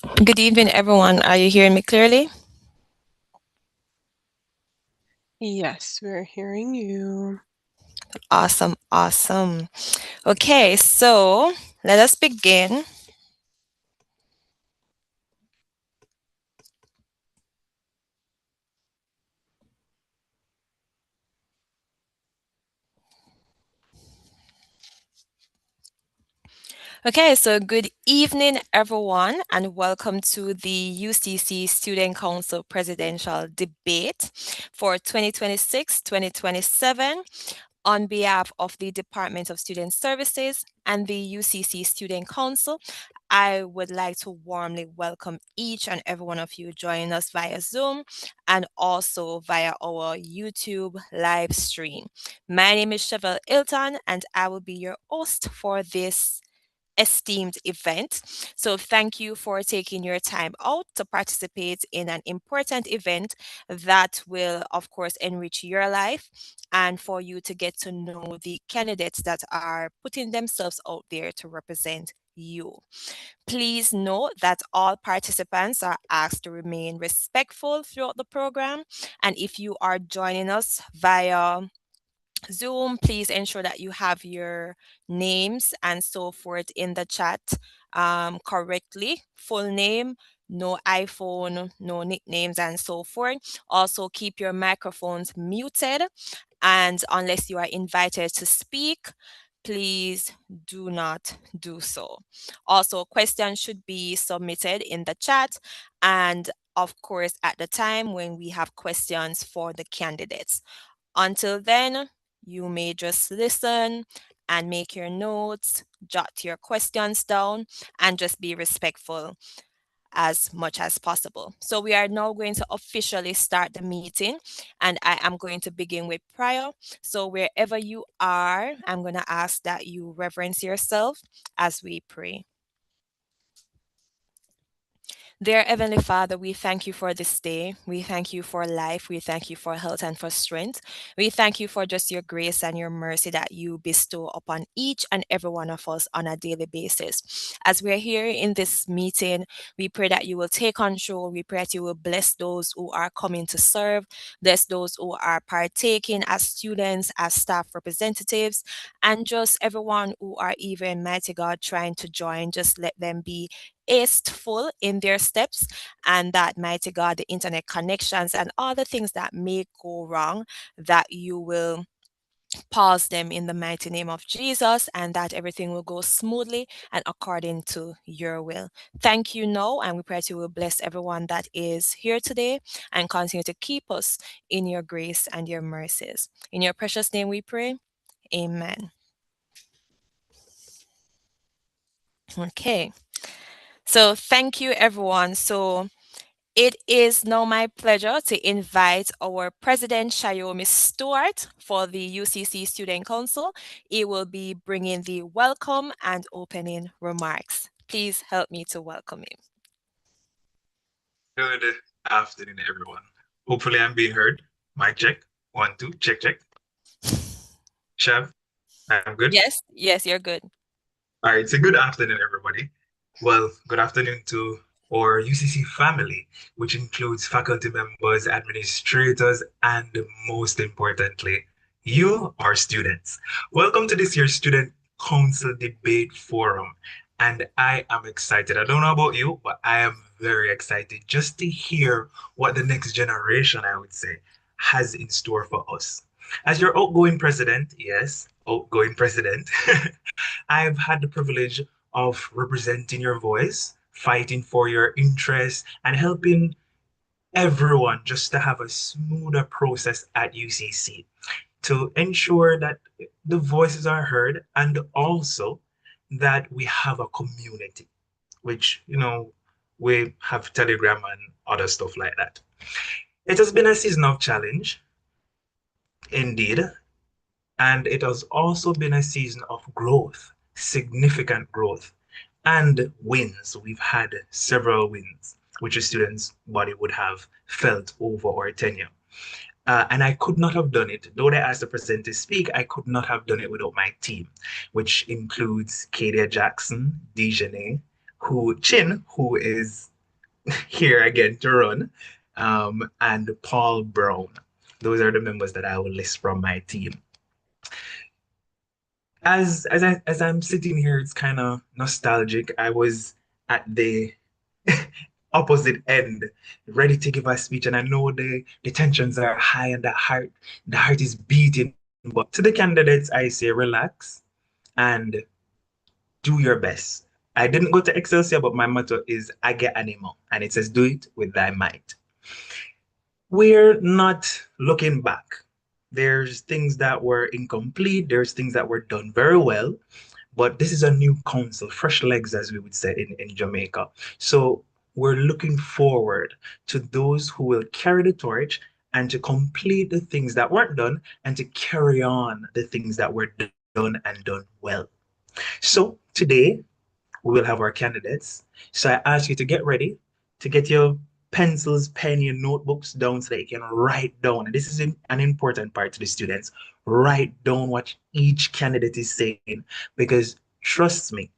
Good evening, everyone. Are you hearing me clearly? Yes, we're hearing you. Awesome, awesome. Okay, so let us begin. Okay, so good evening, everyone, and welcome to the UCC Student Council Presidential Debate for 2026-2027. On behalf of the Department of Student Services and the UCC Student Council, I would like to warmly welcome each and every one of you joining us via Zoom and also via our YouTube live stream. My name is Chevelle Ilton, and I will be your host for this esteemed event. So, thank you for taking your time out to participate in an important event that will, of course, enrich your life and for you to get to know the candidates that are putting themselves out there to represent you. Please note that all participants are asked to remain respectful throughout the program. And if you are joining us via Zoom, please ensure that you have your names and so forth in the chat correctly. Full name, no iPhone, no nicknames, and so forth. Also, keep your microphones muted. And unless you are invited to speak, please do not do so. Also, questions should be submitted in the chat. And of course, at the time when we have questions for the candidates. Until then, you may just listen and make your notes, jot your questions down, and just be respectful as much as possible. So, we are now going to officially start the meeting, and I am going to begin with prayer. So, wherever you are, I'm going to ask that you reverence yourself as we pray. Dear Heavenly Father, we thank you for this day. We thank you for life. We thank you for health and for strength. We thank you for just your grace and your mercy that you bestow upon each and every one of us on a daily basis. As we're here in this meeting, we pray that you will take control. We pray that you will bless those who are coming to serve, bless those who are partaking as students, as staff representatives, and just everyone who are even, mighty God, trying to join. Just let them be full in their steps, and that, mighty God, the internet connections and all the things that may go wrong, that you will pause them in the mighty name of Jesus, and that everything will go smoothly and according to your will. Thank you now, and we pray that you will bless everyone that is here today and continue to keep us in your grace and your mercies. In your precious name we pray. Amen. Okay. So thank you everyone. So it is now my pleasure to invite our President Shayomi Stewart for the UCC Student Council. He will be bringing the welcome and opening remarks. Please help me to welcome him. Good afternoon, everyone. Hopefully, I'm being heard. Mic check. One, two, check, check. Chef, I'm good. Yes, yes, you're good. All right, so good afternoon, everybody. Well, good afternoon to our UCC family, which includes faculty members, administrators, and most importantly, you, our students. Welcome to this year's Student Council Debate Forum. And I am excited. I don't know about you, but I am very excited just to hear what the next generation, I would say, has in store for us. As your outgoing president, yes, outgoing president, I've had the privilege of representing your voice, fighting for your interests, and helping everyone just to have a smoother process at UCC to ensure that the voices are heard and also that we have a community, which, we have Telegram and other stuff like that. It has been a season of challenge, indeed, and it has also been a season of growth, significant growth, and wins. We've had several wins, which a student's body would have felt over our tenure. And I could not have done it. Though they asked the president to speak, I could not have done it without my team, which includes Kadia Jackson, Dejanay, who is here again to run, and Paul Brown. Those are the members that I will list from my team. As I'm sitting here, it's kind of nostalgic. I was at the opposite end, ready to give a speech, and I know the tensions are high and the heart is beating. But to the candidates, I say relax and do your best. I didn't go to Excelsior, but my motto is I get animo, and it says do it with thy might. We're not looking back. There's things that were incomplete, there's things that were done very well, but this is a new council, fresh legs, as we would say in Jamaica. So we're looking forward to those who will carry the torch and to complete the things that weren't done and to carry on the things that were done and done well. So today we will have our candidates. So I ask you to get ready, to get your pencils, pen, your notebooks down so that you can write down. And this is an important part to the students. Write down what each candidate is saying because trust me,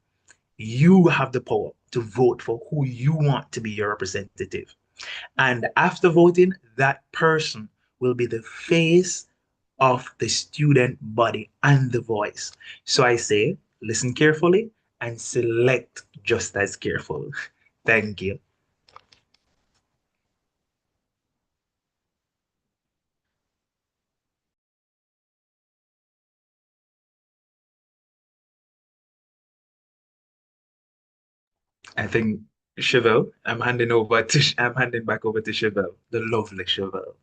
you have the power to vote for who you want to be your representative. And after voting, that person will be the face of the student body and the voice. So I say, listen carefully and select just as careful. Thank you. I think Chevelle, I'm handing back over to Chevelle, the lovely Chevelle.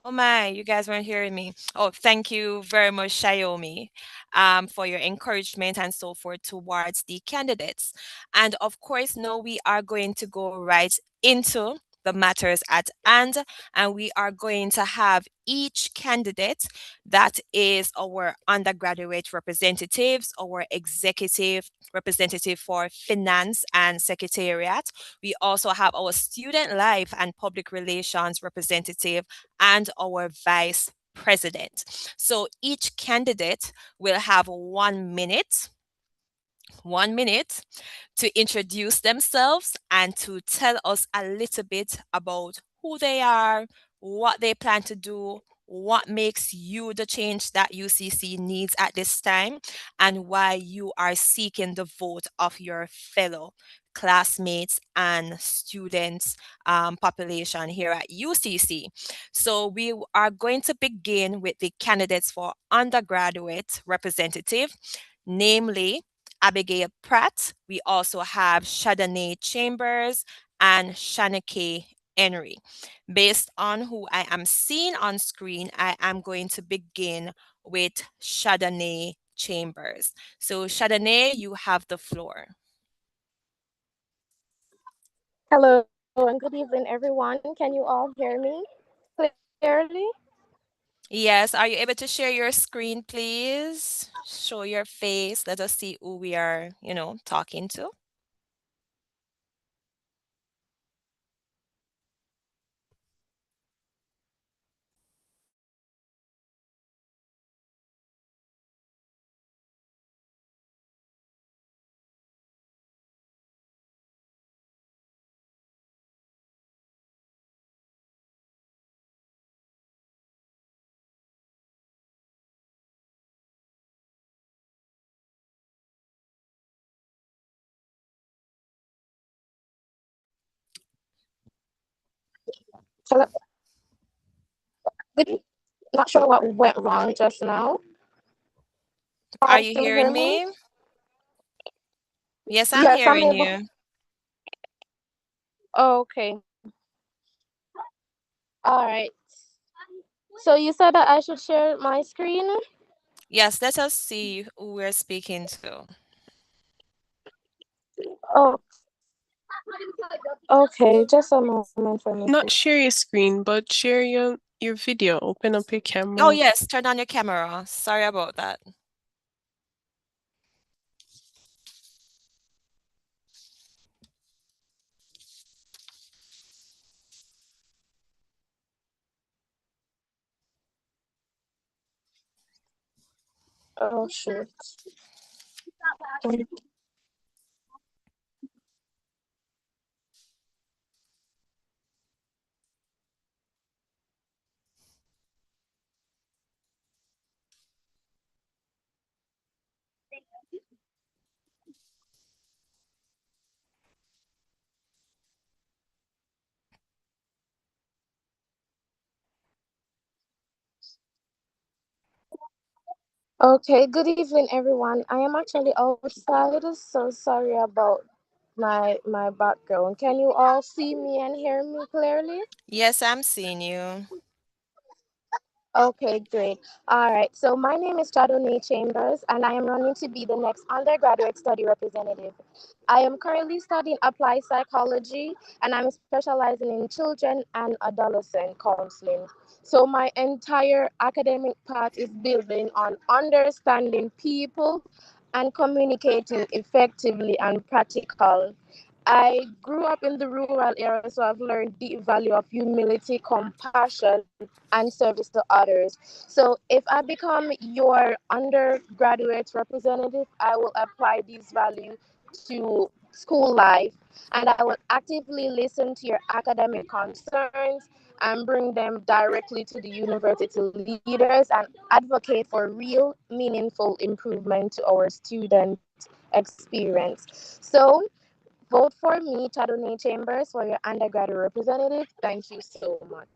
Oh my, you guys weren't hearing me. Oh, thank you very much, Xiaomi, for your encouragement and so forth towards the candidates. And of course, now we are going to go right into the matters at hand, and we are going to have each candidate that is our undergraduate representatives, our executive representative for finance and secretariat. We also have our student life and public relations representative and our vice president. So each candidate will have 1 minute to introduce themselves and to tell us a little bit about who they are, what they plan to do, what makes you the change that UCC needs at this time, and why you are seeking the vote of your fellow classmates and students population here at UCC. So we are going to begin with the candidates for undergraduate representative, namely Abigail Pratt. We also have Shadane Chambers and Shanike Henry. Based on who I am seeing on screen, I am going to begin with Shadane Chambers. So, Shadane, you have the floor. Hello and good evening, everyone. Can you all hear me clearly? Yes, are you able to share your screen, please? Show your face. Let us see who we are, talking to. Hello. Good- Not sure what went wrong just now. Are All you can you hear hearing me? me? Yes, I'm Yes, I'm hearing able. you. Okay. All right. So you said that I should share my screen? Yes, let us see who we're speaking to. Oh, okay. Just a moment for me, Not please. share your screen, but share your video. Open up your Oh, camera. yes, turn on your camera. Sorry about that. Oh shoot. Okay, good evening everyone. I am actually outside, so sorry about my background. Can you all see me and hear me clearly? Yes, I'm seeing you. Okay, great. All right. So my name is Chadone Chambers, and I am running to be the next undergraduate study representative. I am currently studying applied psychology, and I'm specializing in children and adolescent counseling. So my entire academic path is building on understanding people and communicating effectively and practical. I grew up in the rural area, so I've learned the value of humility, compassion, and service to others. So, if I become your undergraduate representative, I will apply these values to school life, and I will actively listen to your academic concerns and bring them directly to the university leaders and advocate for real, meaningful improvement to our student experience. So, vote for me, Chadone Chambers, for your undergraduate representative. Thank you so much.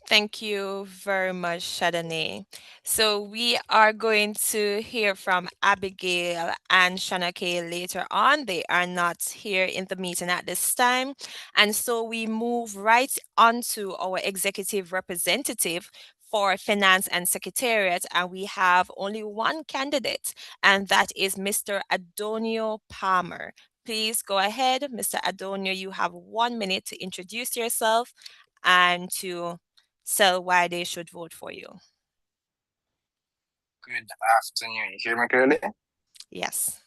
Thank you very much, Shadane. So we are going to hear from Abigail and Shanake later on. They are not here in the meeting at this time. And so we move right on to our executive representative for finance and secretariat. And we have only one candidate, and that is Mr. Adonio Palmer. Please go ahead, Mr. Adonio. You have 1 minute to introduce yourself and to sell why they should vote for you. Good afternoon. You hear me clearly? Yes.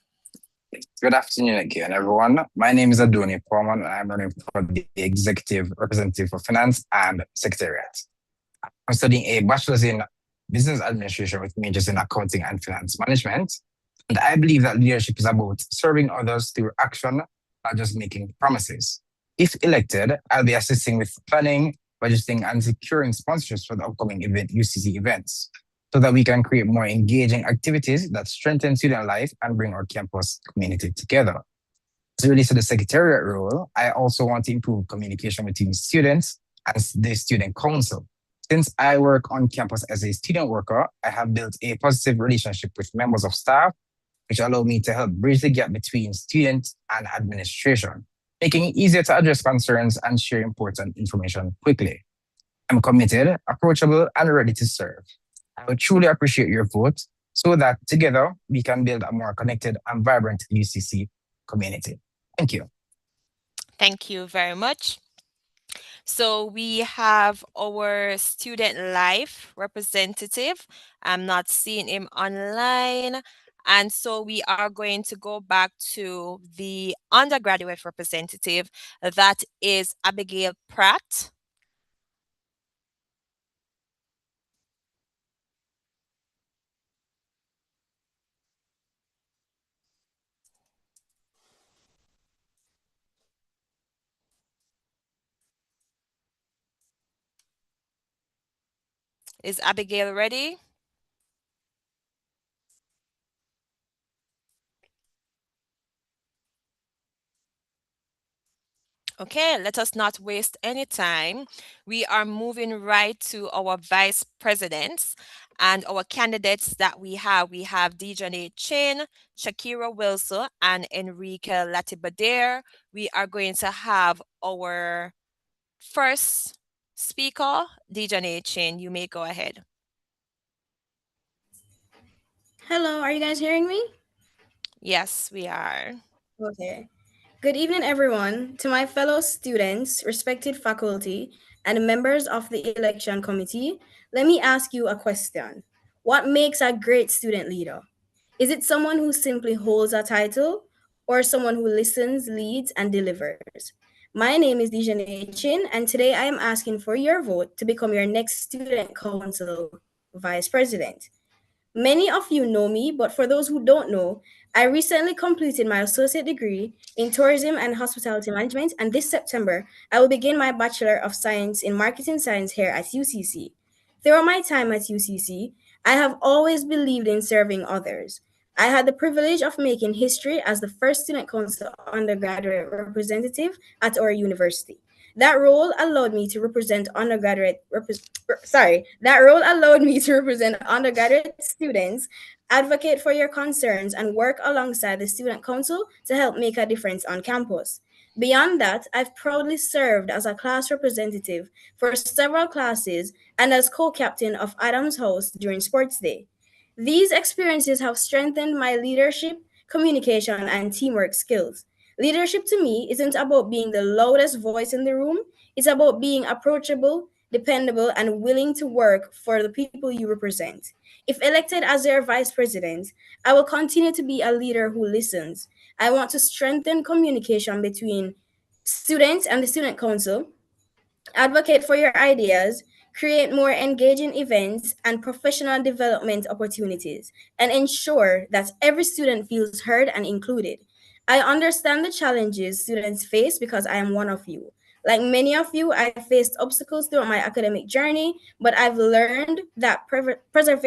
Good afternoon again, everyone. My name is Adoni Porman, and I'm running for the Executive Representative for Finance and Secretariat. I'm studying a bachelor's in business administration with majors in accounting and finance management. And I believe that leadership is about serving others through action, not just making promises. If elected, I'll be assisting with planning, budgeting, and securing sponsorships for the upcoming UCC events so that we can create more engaging activities that strengthen student life and bring our campus community together. As it relates to the secretariat role, I also want to improve communication between students and the student council. Since I work on campus as a student worker, I have built a positive relationship with members of staff, which allow me to help bridge the gap between students and administration, making it easier to address concerns and share important information quickly. I'm committed, approachable, and ready to serve. I would truly appreciate your vote so that together we can build a more connected and vibrant UCC community. Thank you. Thank you very much. So we have our student life representative. I'm not seeing him online. And so we are going to go back to the undergraduate representative. That is Abigail Pratt. Is Abigail ready? Okay, let us not waste any time. We are moving right to our vice presidents and our candidates that we have. We have Dejane Chin, Shakira Wilson, and Enrique Latibader. We are going to have our first speaker, Dejane Chin. You may go ahead. Hello, are you guys hearing me? Yes, we are. Okay. Good evening, everyone. To my fellow students, respected faculty, and members of the election committee, let me ask you a question. What makes a great student leader? Is it someone who simply holds a title or someone who listens, leads, and delivers? My name is Dijane Chin, and today I am asking for your vote to become your next student council vice president. Many of you know me, but for those who don't know, I recently completed my associate degree in tourism and hospitality management, and this September, I will begin my Bachelor of Science in Marketing Science here at UCC. Throughout my time at UCC, I have always believed in serving others. I had the privilege of making history as the first Student Council undergraduate representative at our university. That role allowed me to represent that role allowed me to represent undergraduate students, advocate for your concerns, and work alongside the student council to help make a difference on campus. Beyond that, I've proudly served as a class representative for several classes and as co-captain of Adams House during sports day. These experiences have strengthened my leadership, communication, and teamwork skills. Leadership to me isn't about being the loudest voice in the room, it's about being approachable, dependable, and willing to work for the people you represent. If elected as your vice president, I will continue to be a leader who listens. I want to strengthen communication between students and the student council, advocate for your ideas, create more engaging events and professional development opportunities, and ensure that every student feels heard and included. I understand the challenges students face because I am one of you. Like many of you, I faced obstacles throughout my academic journey, but I've learned that preserve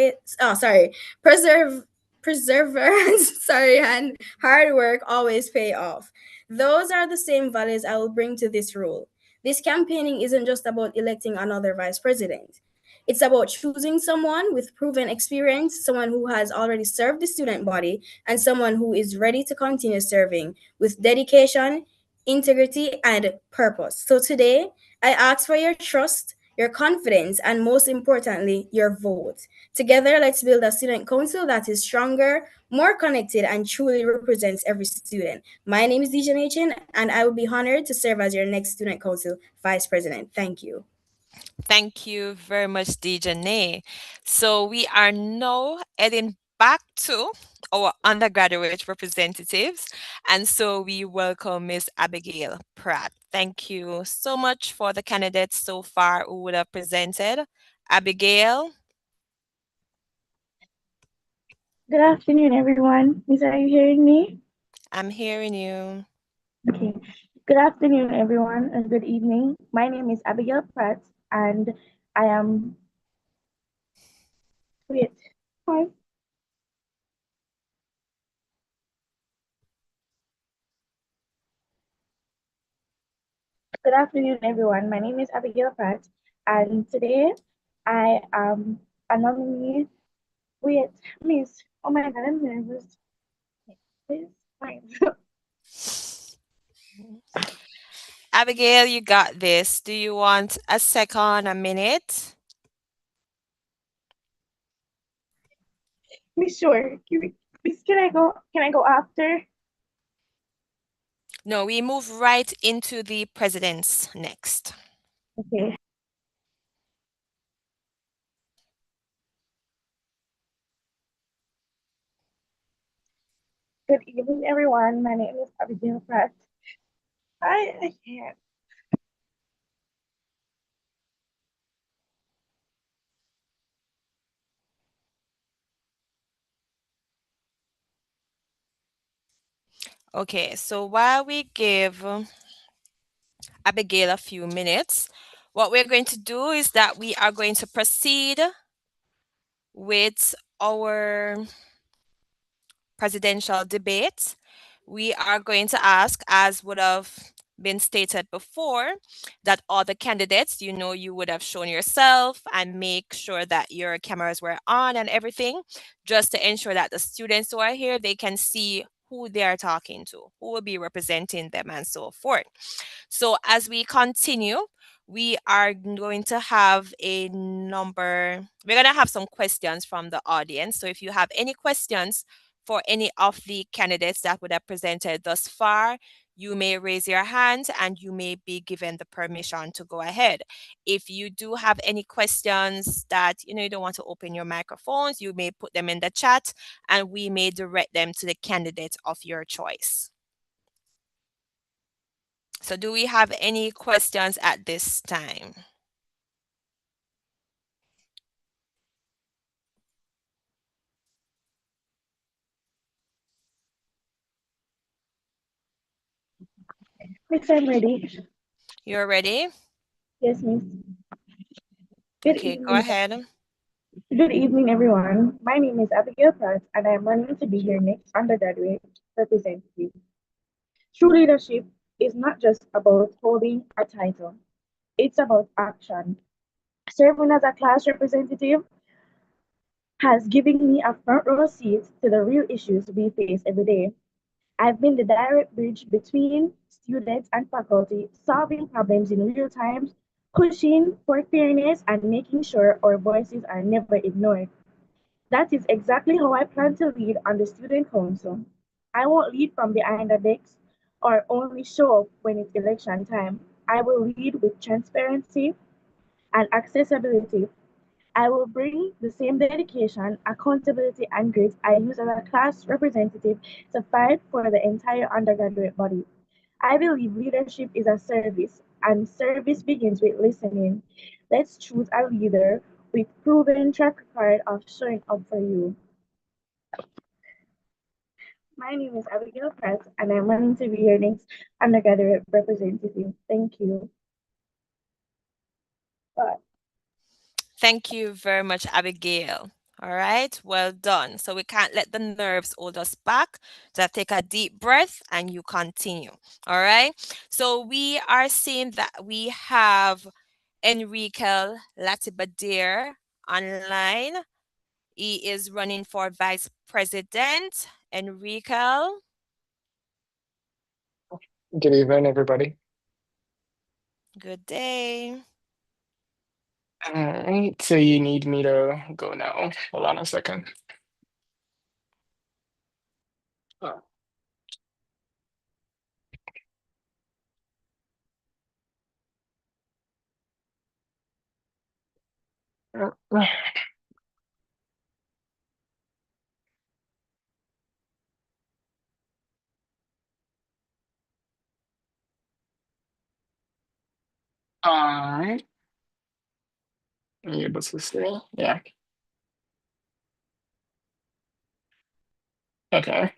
perseverance, and hard work always pay off. Those are the same values I will bring to this role. This campaigning isn't just about electing another vice president. It's about choosing someone with proven experience, someone who has already served the student body, and someone who is ready to continue serving with dedication, integrity, and purpose. So today, I ask for your trust, your confidence, and most importantly, your vote. Together, let's build a student council that is stronger, more connected, and truly represents every student. My name is Dijon Achin, and I will be honored to serve as your next Student Council Vice President. Thank you. Thank you very much, Dejanay. So we are now heading back to our undergraduate representatives. And so we welcome Ms. Abigail Pratt. Thank you so much for the candidates so far who would have presented. Abigail, Good afternoon, everyone. Miss, are you hearing me? I'm hearing you. Okay. Good afternoon, everyone, and good evening. My name is Abigail Pratt, and I am. Wait. Hi. Good afternoon, everyone. My name is Abigail Pratt, and today I am a nominee. Wait, Miss. Oh my God, I'm nervous. Please, fine. Abigail, you got this. Do you want a second, a minute? Miss, sure. Miss, can I go? Can I go after? No, we move right into the presidents next. Okay. Good evening, everyone. My name is Abigail Pratt. I can't. Okay, so while we give Abigail a few minutes, what we're going to do is that we are going to proceed with our presidential debate. We are going to ask, as would have been stated before, that all the candidates, you would have shown yourself and make sure that your cameras were on and everything, just to ensure that the students who are here, they can see who they are talking to, who will be representing them, and so forth. So as we continue, we are going to have we're going to have some questions from the audience. So if you have any questions for any of the candidates that would have presented thus far, you may raise your hand and you may be given the permission to go ahead. If you do have any questions that you don't want to open your microphones, you may put them in the chat and we may direct them to the candidate of your choice. So do we have any questions at this time? . Miss, I'm ready. You're ready? Yes, Miss. Good Okay, go evening. ahead. Good evening, everyone. My name is Abigail Pratt, and I'm running to be your next undergraduate representative. True leadership is not just about holding a title, it's about action. Serving as a class representative has given me a front row seat to the real issues we face every day. I've been the direct bridge between students and faculty, solving problems in real time, pushing for fairness, and making sure our voices are never ignored. That is exactly how I plan to lead on the Student Council. I won't lead from behind the desk or only show up when it's election time. I will lead with transparency and accessibility. I will bring the same dedication, accountability, and grit I use as a class representative to fight for the entire undergraduate body. I believe leadership is a service, and service begins with listening. Let's choose a leader with proven track record of showing up for you. My name is Abigail Pratt, and I'm running to be your next undergraduate representative. Thank you. Bye. Thank you very much, Abigail. All right, well done. So we can't let the nerves hold us back. Just take a deep breath and you continue. All right. So we are seeing that we have Enrique Latibadir online. He is running for vice president. Enrique, Good evening, everybody. good day. All right, so you need me to go now. Hold on a second. Oh. All right, are you able to see? Yeah, okay.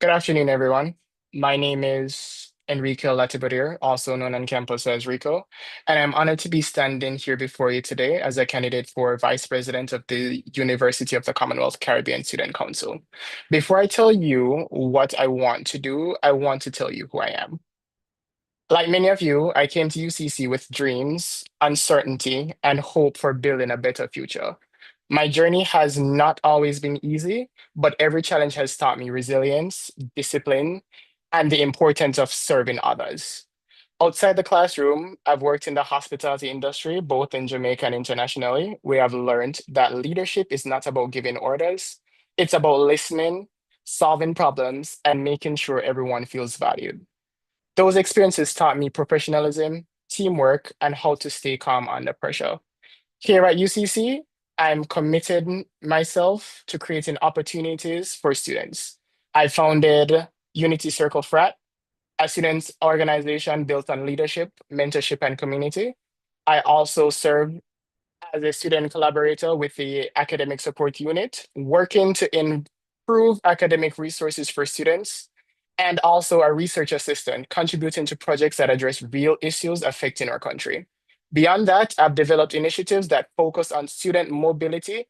Good afternoon, everyone. My name is Enrique Latiberir, also known on campus as Rico, and I'm honored to be standing here before you today as a candidate for Vice President of the University of the Commonwealth Caribbean Student Council. Before I tell you what I want to do, I want to tell you who I am. Like many of you, I came to UCC with dreams, uncertainty, and hope for building a better future. My journey has not always been easy, but every challenge has taught me resilience, discipline, and the importance of serving others. Outside the classroom, I've worked in the hospitality industry, both in Jamaica and internationally, where I've learned that leadership is not about giving orders, it's about listening, solving problems, and making sure everyone feels valued. Those experiences taught me professionalism, teamwork, and how to stay calm under pressure. Here at UCC, I'm committed myself to creating opportunities for students. I founded Unity Circle Frat, a students' organization built on leadership, mentorship, and community. I also serve as a student collaborator with the Academic Support Unit, working to improve academic resources for students, and also a research assistant, contributing to projects that address real issues affecting our country. Beyond that, I've developed initiatives that focus on student mobility,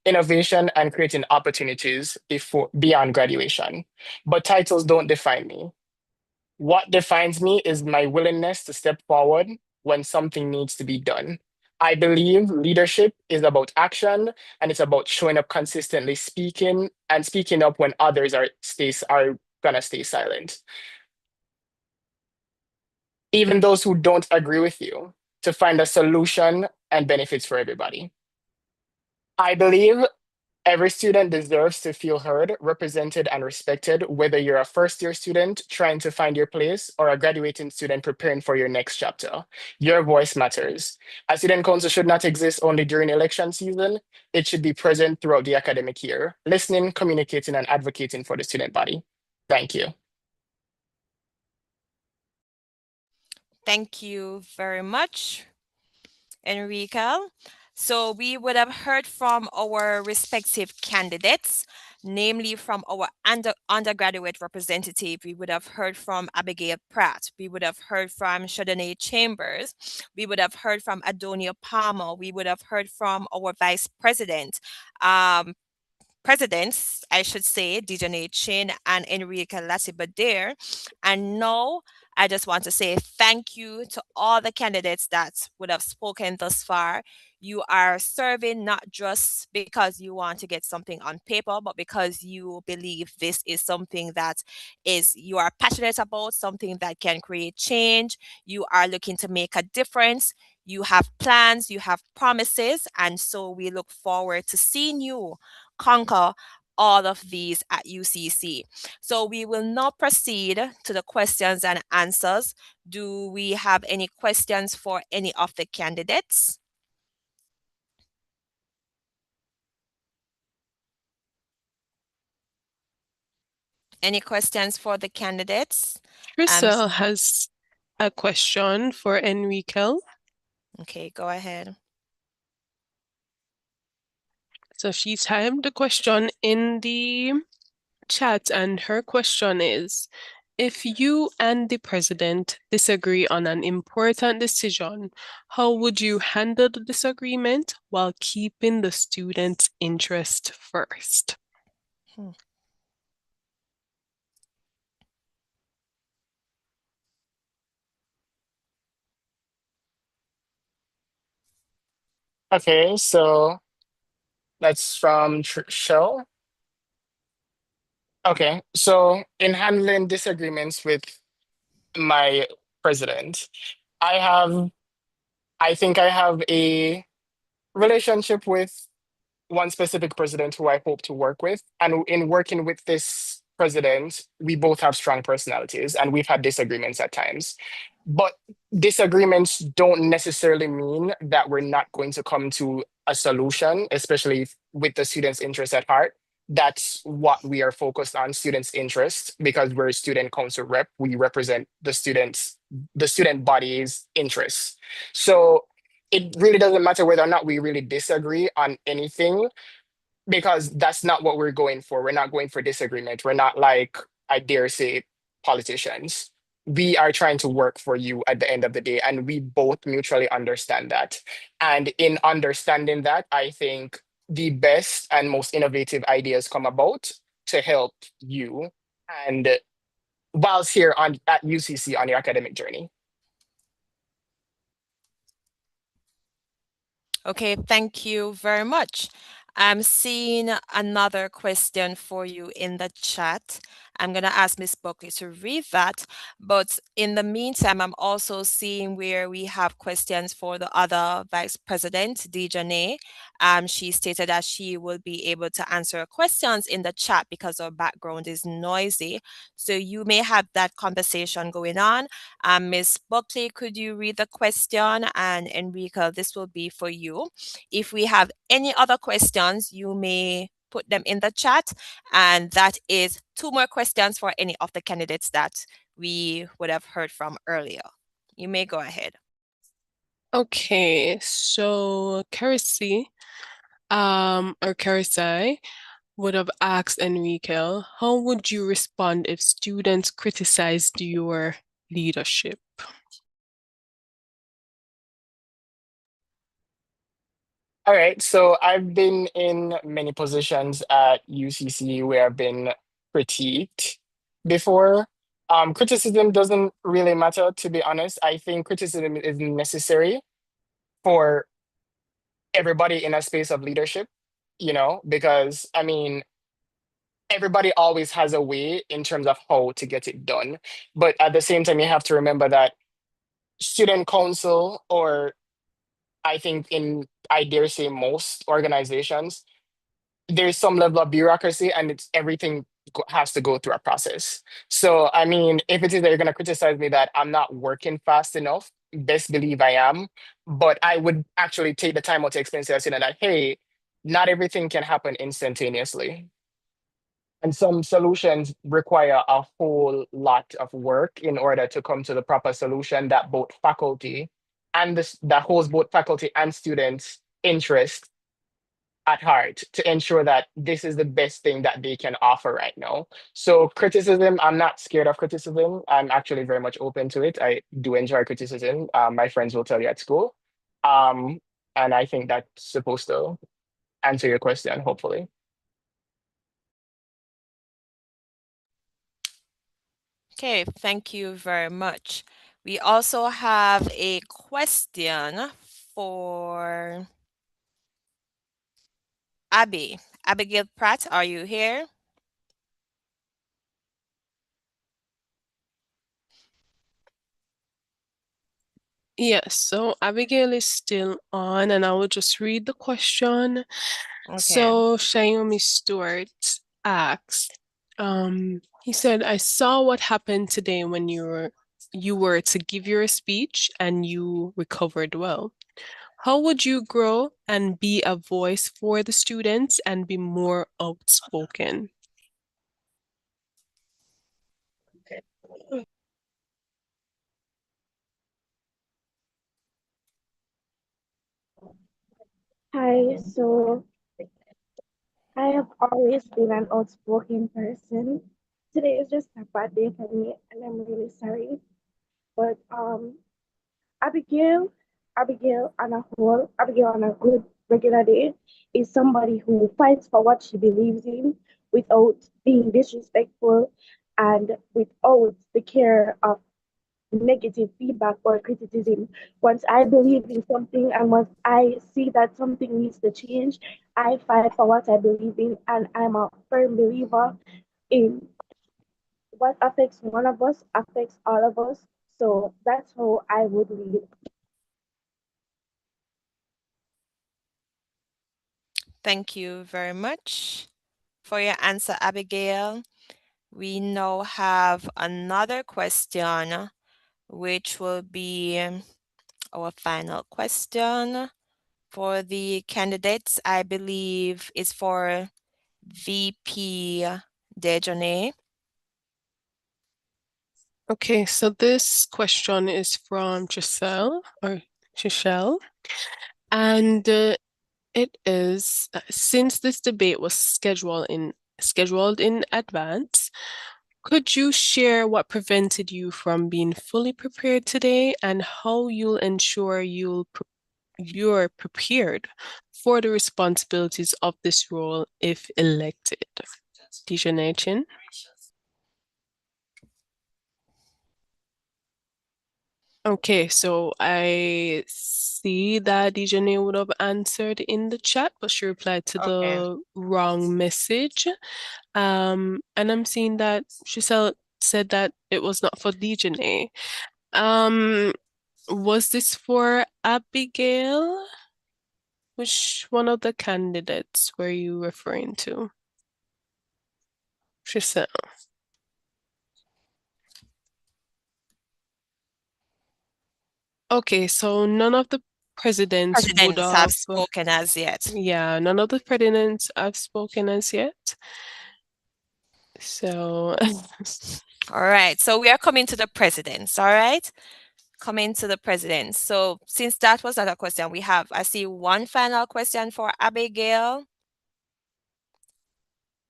innovation, and creating opportunities beyond graduation. But titles don't define me. What defines me is my willingness to step forward when something needs to be done. I believe leadership is about action and it's about showing up consistently, speaking up when others are gonna stay silent. Even those who don't agree with you, to find a solution and benefits for everybody. I believe every student deserves to feel heard, represented, and respected, whether you're a first year student trying to find your place or a graduating student preparing for your next chapter. Your voice matters. A student council should not exist only during election season. It should be present throughout the academic year, listening, communicating, and advocating for the student body. Thank you. Thank you very much, Enrique. So we would have heard from our respective candidates. namely from our undergraduate representative. We would have heard from Abigail Pratt. We would have heard from Shadone Chambers. We would have heard from Adonia Palmer. We would have heard from our vice president, um, presidents, I should say, Dijonay Chin and Enrique Latibader. And now I just want to say thank you to all the candidates that would have spoken thus far. You are serving not just because you want to get something on paper, but because you believe this is something that is you are passionate about, something that can create change. You are looking to make a difference. You have plans, you have promises, and so we look forward to seeing you conquer all of these at UCC. So we will now proceed to the questions and answers. Do we have any questions for any of the candidates? Any questions for the candidates? Crystal has a question for Enrique. Okay, go ahead. So she typed the question in the chat, and her question is, if you and the president disagree on an important decision, how would you handle the disagreement while keeping the student's interest first? Okay, so that's from Shell. Okay, so in handling disagreements with my president, I have, I think I have a relationship with one specific president who I hope to work with. And in working with this president, we both have strong personalities and we've had disagreements at times. But disagreements don't necessarily mean that we're not going to come to a solution, especially with the students' interest at heart. That's what we are focused on, students' interests, because we're a student council rep. We represent the student body's interests. So it really doesn't matter whether or not we really disagree on anything, because that's not what we're going for. We're not going for disagreement. We're not like, I dare say, politicians. We are trying to work for you at the end of the day, and we both mutually understand that. And in understanding that, I think the best and most innovative ideas come about to help you and whilst here on at UCC on your academic journey. Okay, thank you very much. I'm seeing another question for you in the chat. I'm going to ask Miss Buckley to read that. But in the meantime, I'm also seeing where we have questions for the other Vice President, Dejane. She stated that she will be able to answer questions in the chat because our background is noisy. So you may have that conversation going on. Ms. Buckley, could you read the question? And Enrica, this will be for you. If we have any other questions, you may put them in the chat. And that is 2 more questions for any of the candidates that we would have heard from earlier. You may go ahead. Okay, so Carissy, or Carissai would have asked Enrique, how would you respond if students criticized your leadership? All right, so I've been in many positions at UCC where I've been critiqued before. Criticism doesn't really matter, to be honest. I think criticism is necessary for everybody in a space of leadership, because I mean, everybody always has a way in terms of how to get it done. But at the same time, you have to remember that student council, or I think I dare say most organizations, there's some level of bureaucracy and it's everything has to go through a process. So, I mean, if it is that you're going to criticize me that I'm not working fast enough, best believe I am. But I would actually take the time out to explain to us that, hey, not everything can happen instantaneously. And some solutions require a whole lot of work in order to come to the proper solution that both faculty and that holds both faculty and students' interest at heart to ensure that this is the best thing that they can offer right now. So criticism, I'm not scared of criticism. I'm actually very much open to it. I do enjoy criticism. My friends will tell you at school. Um, and I think that's supposed to answer your question, hopefully. Okay, thank you very much. We also have a question for Abby. Abigail Pratt, are you here? Yes, so Abigail is still on, and I will just read the question. Okay. So Xiaomi Stewart asks, he said, I saw what happened today when you were to give your speech and you recovered well. How would you grow and be a voice for the students and be more outspoken? Hi, so I have always been an outspoken person. Today is just a bad day for me, and I'm really sorry. But Abigail, Abigail on a good regular day is somebody who fights for what she believes in without being disrespectful and without the care of negative feedback or criticism. Once I believe in something and once I see that something needs to change, I fight for what I believe in, and I'm a firm believer in what affects one of us affects all of us. So that's how I would lead. Thank you very much for your answer, Abigail. We now have another question, which will be our final question for the candidates. I believe is for VP Dejanay. Okay, so this question is from Giselle, and it is since this debate was scheduled in advance, could you share what prevented you from being fully prepared today and how you'll ensure you're prepared for the responsibilities of this role if elected? Dijonay Chin? Okay, so I see that Dijonay would have answered in the chat, but she replied to Okay. the wrong message. And I'm seeing that said that it was not for Dijonay. Um, was this for Abigail? Which one of the candidates were you referring to? Giselle. Okay, so none of the presidents would Presidents have have, spoken as yet. yeah, none of the presidents have spoken as yet. So, All right. So we are coming to the presidents. All right. Coming to the presidents. So since that was not a question, I see one final question for Abigail.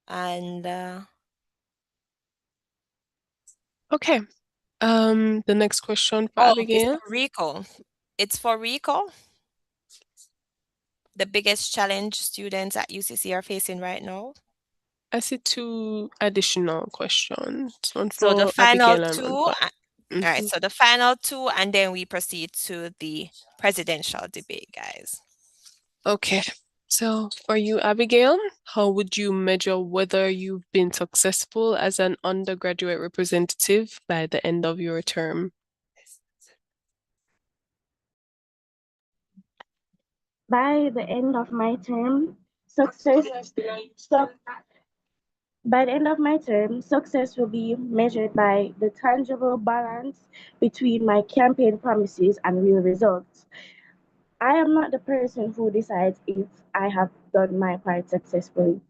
And okay. The next question for oh, it's Abigail. for Rico. It's for Rico. The biggest challenge students at UCC are facing right now. I see two additional questions, one So the for final Abigail and one two, for. all right, Mhm. so the final two, and then we proceed to the presidential debate, guys. Okay. So for you, Abigail, how would you measure whether you've been successful as an undergraduate representative by the end of your term? By the end of my term, success so, by the end of my term, success will be measured by the tangible balance between my campaign promises and real results. I am not the person who decides if I have done my part successfully.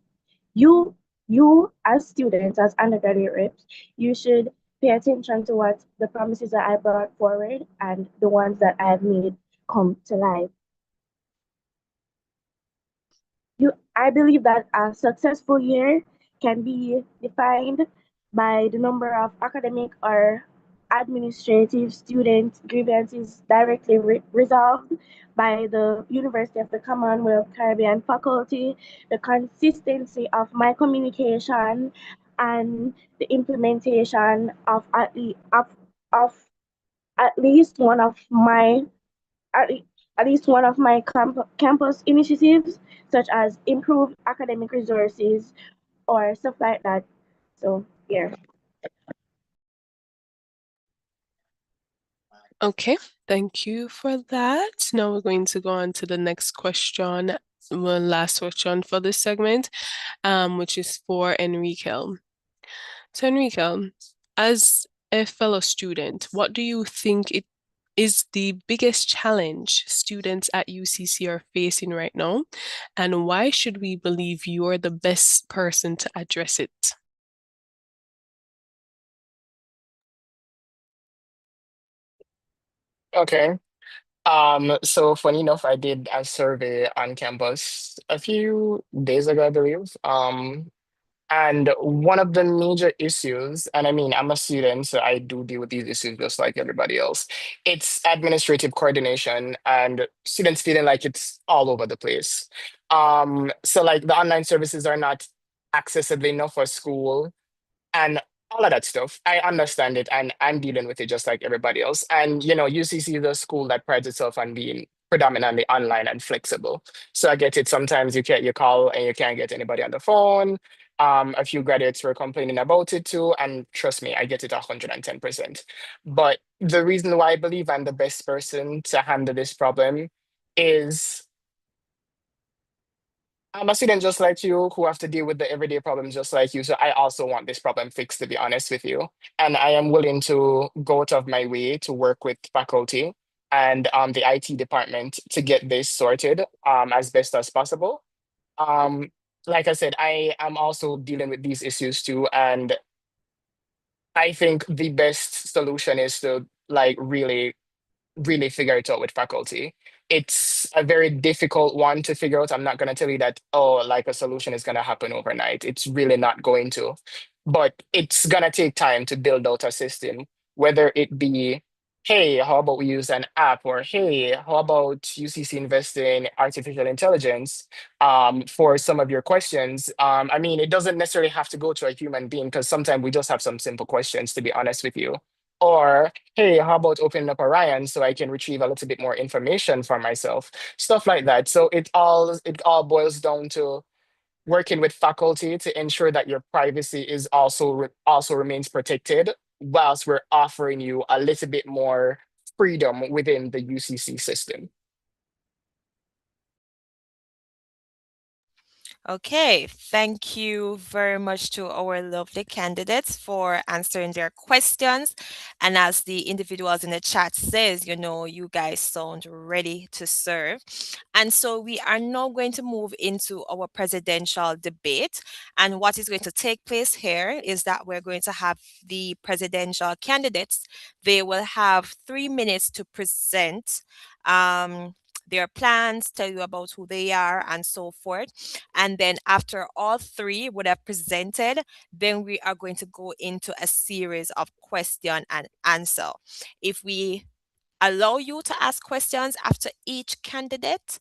You, you as students, as undergraduate reps, you should pay attention to what the promises that I brought forward and the ones that I've made come to life. I believe that a successful year can be defined by the number of academic or administrative student grievances directly resolved by the University of the Commonwealth Caribbean faculty, the consistency of my communication, and the implementation of of at least one of my at, at least one of my campus initiatives, such as improved academic resources or stuff like that. So, yeah. Okay, thank you for that. Now we're going to go on to the next question, one last question for this segment, which is for Enrique. So, Enrique, as a fellow student, what do you think it is the biggest challenge students at UCC are facing right now, and why should we believe you're the best person to address it? Okay. So funny enough, I did a survey on campus a few days ago, I believe. And one of the major issues, and I mean, I'm a student, so I do deal with these issues just like everybody else. It's administrative coordination and students feeling like it's all over the place. So like the online services are not accessible enough for school and all of that stuff. I understand it and I'm dealing with it just like everybody else. And UCC is a school that prides itself on being predominantly online and flexible. So I get it. Sometimes you call and you can't get anybody on the phone. A few graduates were complaining about it too, and trust me, I get it 110%. But the reason why I believe I'm the best person to handle this problem is I'm a student just like you who have to deal with the everyday problems just like you. So I also want this problem fixed, to be honest with you. And I am willing to go out of my way to work with faculty and the IT department to get this sorted as best as possible. Um, like I said, I am also dealing with these issues too. And I think the best solution is to like really figure it out with faculty. It's a very difficult one to figure out. I'm not going to tell you that, oh, like a solution is going to happen overnight. It's really not going to. But it's going to take time to build out a system, whether it be, hey, how about we use an app? Or hey, how about UCC invest in artificial intelligence for some of your questions? I mean, it doesn't necessarily have to go to a human being because sometimes we just have some simple questions, to be honest with you. Or, hey, how about opening up Orion so I can retrieve a little bit more information for myself? Stuff like that. So it all boils down to working with faculty to ensure that your privacy is also remains protected, whilst we're offering you a little bit more freedom within the UCC system. Okay, thank you very much to our lovely candidates for answering their questions. And as the individuals in the chat says, you guys sound ready to serve. And so we are now going to move into our presidential debate. And what is going to take place here is that we're going to have the presidential candidates. They will have 3 minutes to present their plans, tell you about who they are, and so forth. And then after all three would have presented, then we are going to go into a series of question and answer. If we allow you to ask questions after each candidate,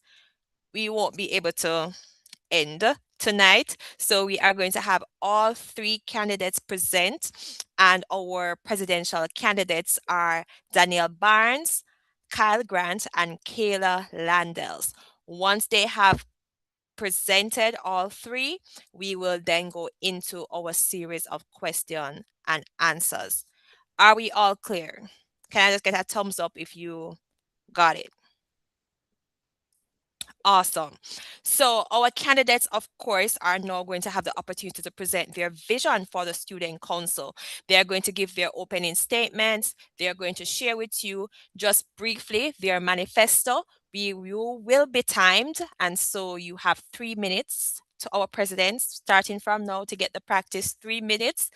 we won't be able to end tonight. So we are going to have all three candidates present, and our presidential candidates are Daniel Barnes, Kyle Grant, and Kayla Landels. Once they have presented all three, we will then go into our series of question and answers. Are we all clear? Can I just get a thumbs up if you got it? Awesome. So, our candidates, of course, are now going to have the opportunity to present their vision for the Student Council. They are going to give their opening statements. They are going to share with you just briefly their manifesto. You will be timed, and so you have 3 minutes to our presidents starting from now to get the practice 3 minutes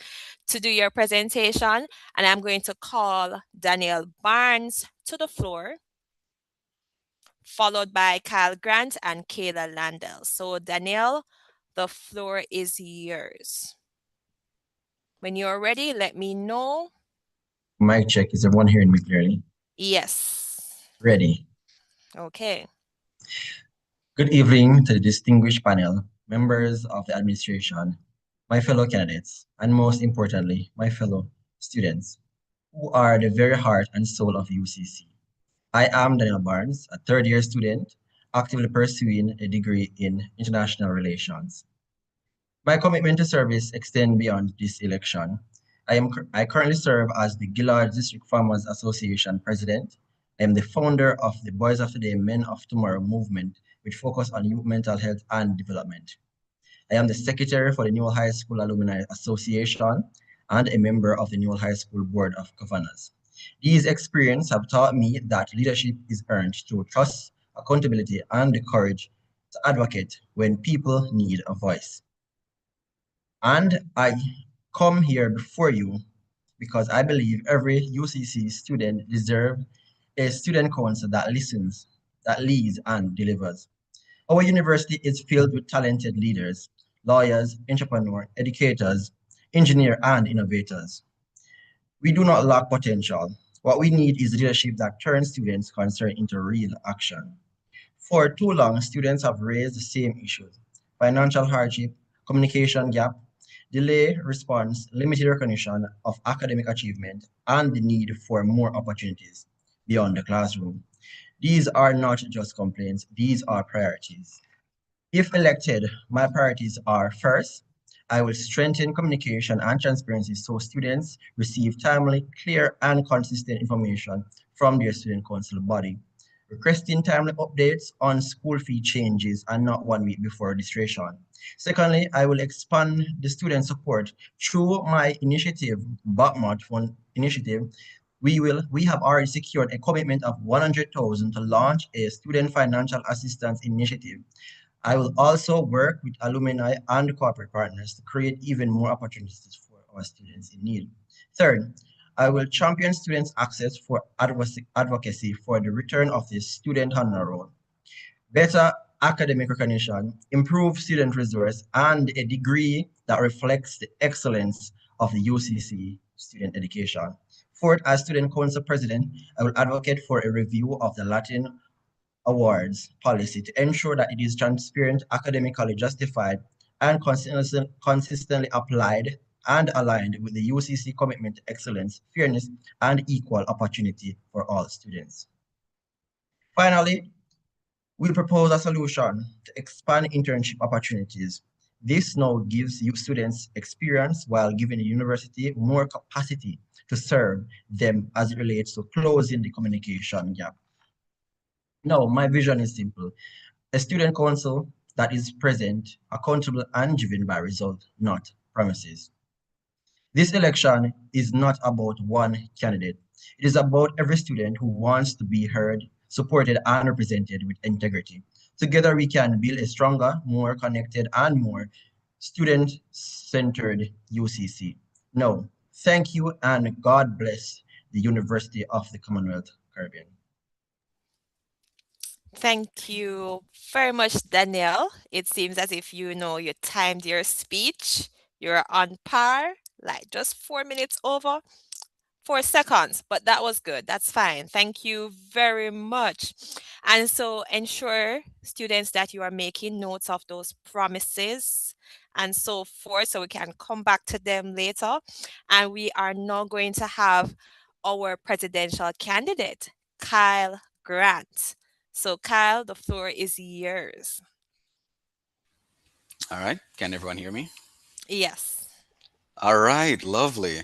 to do your presentation. And I'm going to call Daniel Barnes to the floor followed by Kyle Grant and Kayla Landell. So, Danielle, the floor is yours. When you're ready, let me know. Mic check. Is everyone hearing me clearly? Yes. Ready. Okay. Good evening to the distinguished panel, members of the administration, my fellow candidates, and most importantly, my fellow students, who are the very heart and soul of UCC. I am Daniel Barnes, a third-year student, actively pursuing a degree in international relations. My commitment to service extends beyond this election. I currently serve as the Gillard District Farmers Association president. I am the founder of the Boys of Today, Men of Tomorrow movement, which focus on youth mental health and development. I am the secretary for the Newell High School Alumni Association and a member of the Newell High School Board of Governors. These experiences have taught me that leadership is earned through trust, accountability, and the courage to advocate when people need a voice. And I come here before you because I believe every UCC student deserves a student council that listens, that leads, and delivers. Our university is filled with talented leaders, lawyers, entrepreneurs, educators, engineers, and innovators. We do not lack potential. What we need is leadership that turns students' concern into real action. For too long, students have raised the same issues: financial hardship, communication gap, delay response, limited recognition of academic achievement, and the need for more opportunities beyond the classroom. These are not just complaints, these are priorities. If elected, my priorities are: first, I will strengthen communication and transparency so students receive timely, clear, and consistent information from their student council body, requesting timely updates on school fee changes and not 1 week before registration. Secondly, I will expand the student support through my initiative, Backmat Fund initiative. We have already secured a commitment of 100,000 to launch a student financial assistance initiative. I will also work with alumni and corporate partners to create even more opportunities for our students in need. Third, I will champion students' access for advocacy for the return of the student honor roll, better academic recognition, improved student resource, and a degree that reflects the excellence of the UCC student education. Fourth, as student council president, I will advocate for a review of the Latin awards policy to ensure that it is transparent, academically justified, and consistently applied and aligned with the UCC commitment to excellence, fairness, and equal opportunity for all students. Finally, we propose a solution to expand internship opportunities. This now gives you students experience while giving the university more capacity to serve them as it relates to closing the communication gap. Now, my vision is simple: a student council that is present, accountable, and driven by results, not promises. This election is not about one candidate. It is about every student who wants to be heard, supported, and represented with integrity. Together, we can build a stronger, more connected, and more student-centered UCC. Now, thank you, and God bless the University of the Commonwealth Caribbean. Thank you very much, Danielle. It seems as if you timed your speech. You're on par, like just 4 minutes over. 4 seconds, but that was good. That's fine. Thank you very much. And so ensure students that you are making notes of those promises and so forth so we can come back to them later. And we are now going to have our presidential candidate, Kyle Grant. So, Kyle, the floor is yours. All right. Can everyone hear me? Yes. All right. Lovely.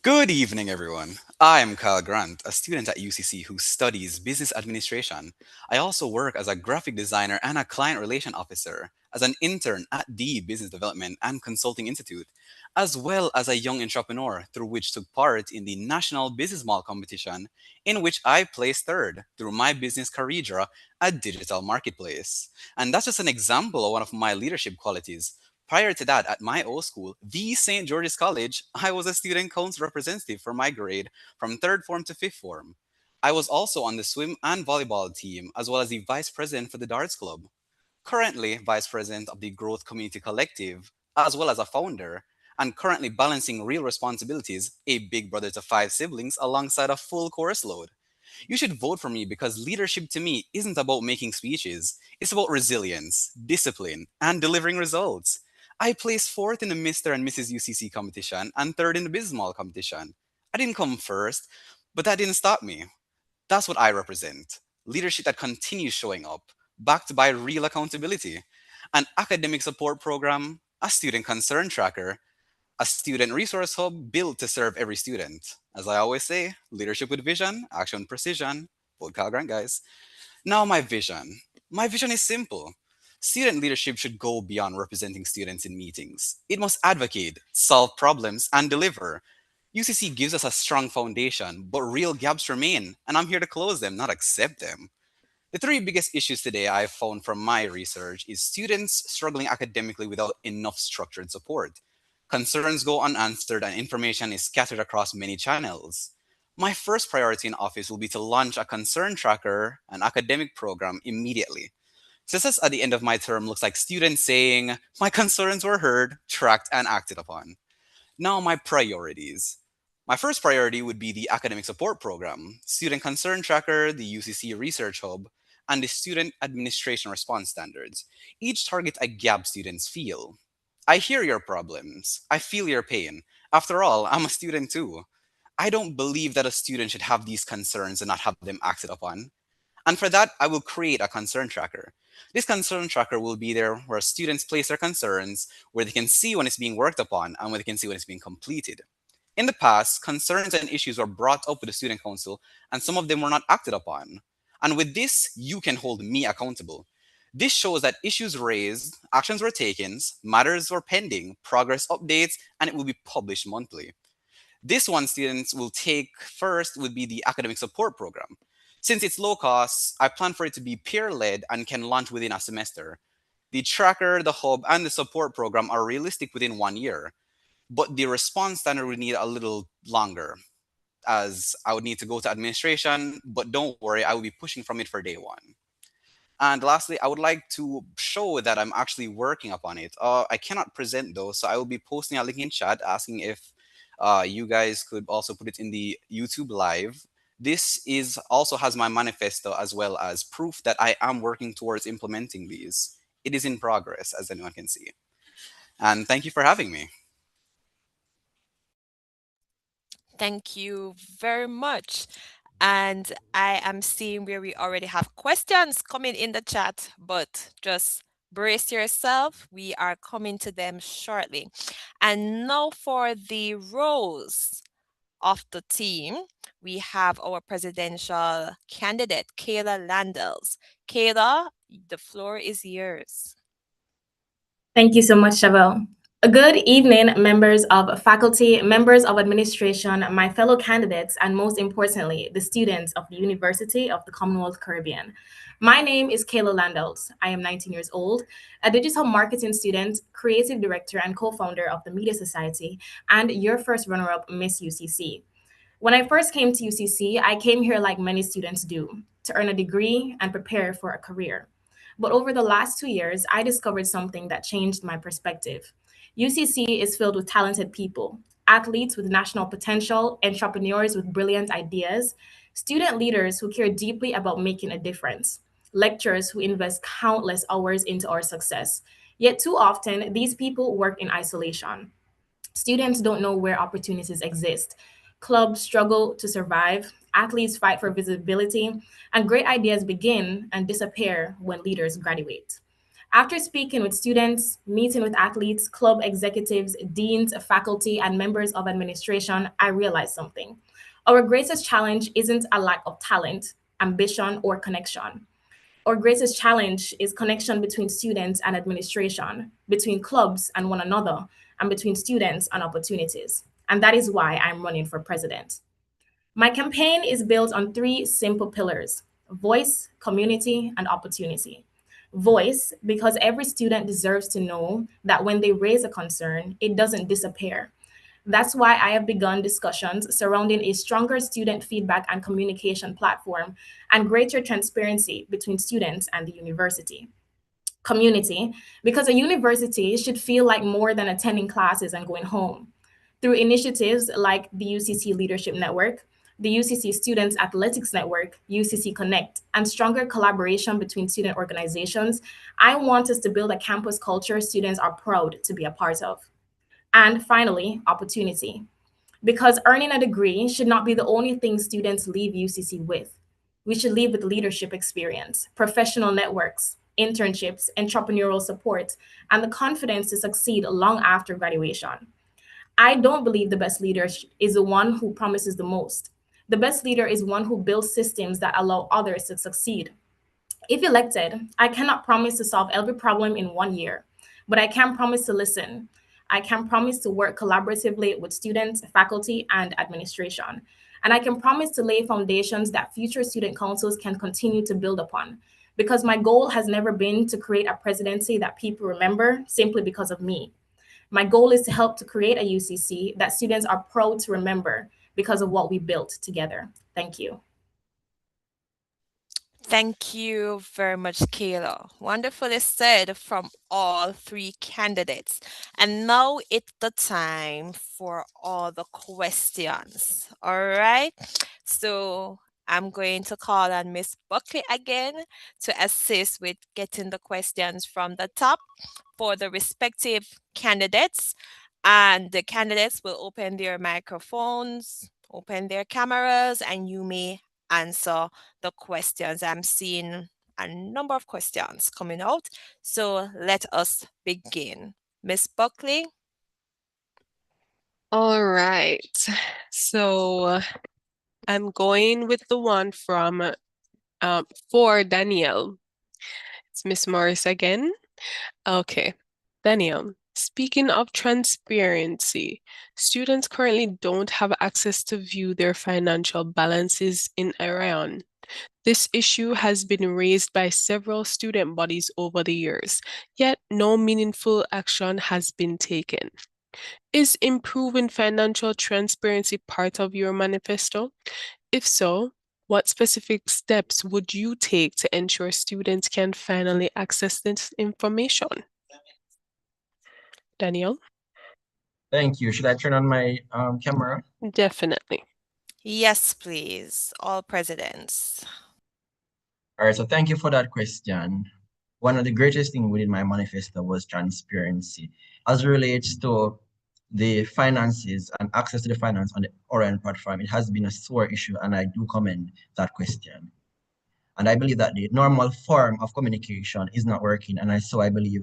Good evening, everyone. I am Kyle Grant, a student at UCC who studies business administration. I also work as a graphic designer and a client relation officer, as an intern at the Business Development and Consulting Institute, as well as a young entrepreneur through which took part in the National Business Mall competition, in which I placed third through my business career, a digital marketplace. And that's just an example of one of my leadership qualities. Prior to that, at my old school, the St. George's College, I was a student council representative for my grade from third form to fifth form. I was also on the swim and volleyball team, as well as the vice president for the darts club. Currently, vice president of the Growth Community Collective, as well as a founder, and currently balancing real responsibilities, a big brother to five siblings, alongside a full course load. You should vote for me because leadership to me isn't about making speeches. It's about resilience, discipline, and delivering results. I placed fourth in the Mr. and Mrs. UCC competition and third in the Bismol competition. I didn't come first, but that didn't stop me. That's what I represent. Leadership that continues showing up, backed by real accountability. An academic support program, a student concern tracker, a student resource hub built to serve every student. As I always say, leadership with vision, action with precision. Vote Kyle Grant, guys. Now, my vision. My vision is simple. Student leadership should go beyond representing students in meetings. It must advocate, solve problems, and deliver. UCC gives us a strong foundation, but real gaps remain, and I'm here to close them, not accept them. The three biggest issues today I've found from my research is students struggling academically without enough structured support. Concerns go unanswered and information is scattered across many channels. My first priority in office will be to launch a concern tracker, an academic program, immediately. Success at the end of my term looks like students saying, my concerns were heard, tracked, and acted upon. Now, my priorities. My first priority would be the academic support program, student concern tracker, the UCC research hub, and the student administration response standards. Each target a gap students feel. I hear your problems. I feel your pain. After all, I'm a student too. I don't believe that a student should have these concerns and not have them acted upon. And for that, I will create a concern tracker. This concern tracker will be there where students place their concerns, where they can see when it's being worked upon, and where they can see when it's being completed. In the past, concerns and issues were brought up with the student council, and some of them were not acted upon. And with this, you can hold me accountable. This shows that issues raised, actions were taken, matters were pending, progress updates, and it will be published monthly. This one students will take first would be the academic support program. Since it's low cost, I plan for it to be peer-led and can launch within a semester. The tracker, the hub, and the support program are realistic within 1 year, but the response standard would need a little longer, as I would need to go to administration, but don't worry, I will be pushing from it for day one. And lastly, I would like to show that I'm actually working upon it. I cannot present though, so I will be posting a link in chat asking if you guys could also put it in the YouTube live. This is also has my manifesto as well as proof that I am working towards implementing these. It is in progress, as anyone can see. And thank you for having me. Thank you very much. And I am seeing where we already have questions coming in the chat, but just brace yourself. We are coming to them shortly. And now for the roles of the team, we have our presidential candidate, Kayla Landels. Kayla, the floor is yours. Thank you so much, Chevelle. Good evening, members of faculty, members of administration, my fellow candidates, and most importantly, the students of the University of the Commonwealth Caribbean. My name is Kayla Landels. I am 19 years old, a digital marketing student, creative director, and co-founder of the Media Society, and your first runner-up, Miss UCC. When I first came to UCC, I came here like many students do, to earn a degree and prepare for a career. But over the last 2 years, I discovered something that changed my perspective. UCC is filled with talented people, athletes with national potential, entrepreneurs with brilliant ideas, student leaders who care deeply about making a difference, lecturers who invest countless hours into our success. Yet too often, these people work in isolation. Students don't know where opportunities exist. Clubs struggle to survive, athletes fight for visibility, and great ideas begin and disappear when leaders graduate. After speaking with students, meeting with athletes, club executives, deans, faculty, and members of administration, I realized something. Our greatest challenge isn't a lack of talent, ambition, or connection. Our greatest challenge is connection between students and administration, between clubs and one another, and between students and opportunities. And that is why I'm running for president. My campaign is built on three simple pillars: voice, community, and opportunity. Voice, because every student deserves to know that when they raise a concern, it doesn't disappear. That's why I have begun discussions surrounding a stronger student feedback and communication platform and greater transparency between students and the university community, because a university should feel like more than attending classes and going home. Through initiatives like the UCC Leadership Network, the UCC Students Athletics Network, UCC Connect, and stronger collaboration between student organizations, I want us to build a campus culture students are proud to be a part of. And finally, opportunity, because earning a degree should not be the only thing students leave UCC with. We should leave with leadership experience, professional networks, internships, entrepreneurial support, and the confidence to succeed long after graduation. I don't believe the best leader is the one who promises the most. The best leader is one who builds systems that allow others to succeed. If elected, I cannot promise to solve every problem in 1 year, but I can promise to listen. I can promise to work collaboratively with students, faculty, and administration. And I can promise to lay foundations that future student councils can continue to build upon. Because my goal has never been to create a presidency that people remember simply because of me. My goal is to help to create a UCC that students are proud to remember because of what we built together. Thank you. Thank you very much, Kayla. Wonderfully said from all three candidates. And now it's the time for all the questions. All right. So I'm going to call on Miss Buckley again to assist with getting the questions from the top for the respective candidates. And the candidates will open their microphones, open their cameras, and you may answer the questions. I'm seeing a number of questions coming out. So let us begin. Miss Buckley? All right. So I'm going with the one from for Danielle. It's Miss Morris again. Okay. Danielle, speaking of transparency, students currently don't have access to view their financial balances in Iran. This issue has been raised by several student bodies over the years, yet no meaningful action has been taken. Is improving financial transparency part of your manifesto? If so, what specific steps would you take to ensure students can finally access this information? Daniel? Thank you. Should I turn on my camera? Definitely. Yes, please. All presidents. All right, so thank you for that question. One of the greatest things within my manifesto was transparency as it relates to the finances and access to the finance on the Orion platform. It has been a sore issue, and I do commend that question. And I believe that the normal form of communication is not working. And I believe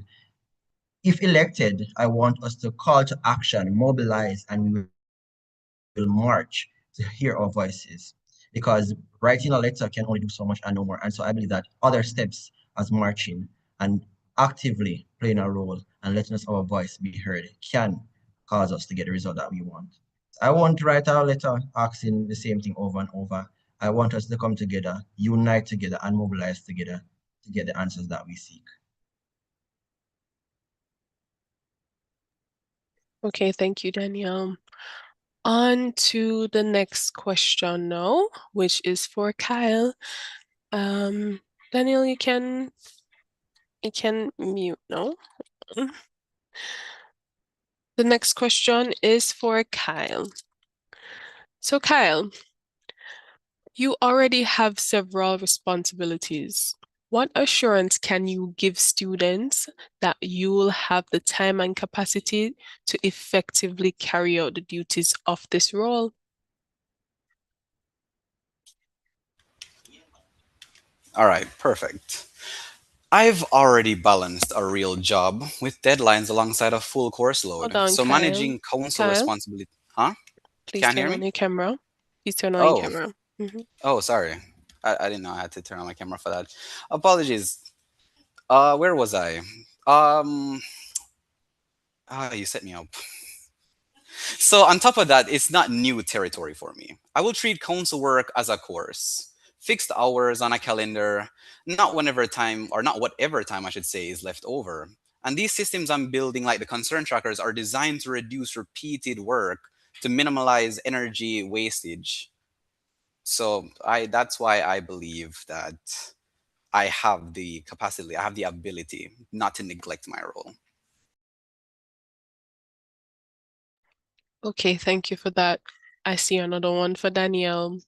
if elected, I want us to call to action, mobilize, and we will march to hear our voices. Because writing a letter can only do so much and no more. And so I believe that other steps as marching and actively playing a role and letting us our voice be heard can cause us to get the result that we want. I won't write a letter asking the same thing over and over. I want us to come together, unite together, and mobilize together to get the answers that we seek. Okay, thank you, Danielle. On to the next question now, which is for Kyle. Daniel, you can mute now. The next question is for Kyle. So Kyle, you already have several responsibilities. What assurance can you give students that you will have the time and capacity to effectively carry out the duties of this role? All right, perfect. I've already balanced a real job with deadlines alongside a full course Hold load. on, So Kyle. managing council Kyle, responsibility, huh? please Can't turn hear on me? your camera. Please turn on your Oh, camera. Mhm. oh, sorry. I didn't know I had to turn on my camera for that. Apologies. Where was I? Um, you set me up. So on top of that, it's not new territory for me. I will treat council work as a course, fixed hours on a calendar, not whenever time or not whatever time I should say is left over. And these systems I'm building, like the concern trackers, are designed to reduce repeated work to minimize energy wastage. So that's why I believe that I have the capacity, I have the ability not to neglect my role. Okay, thank you for that. I see another one for Danielle.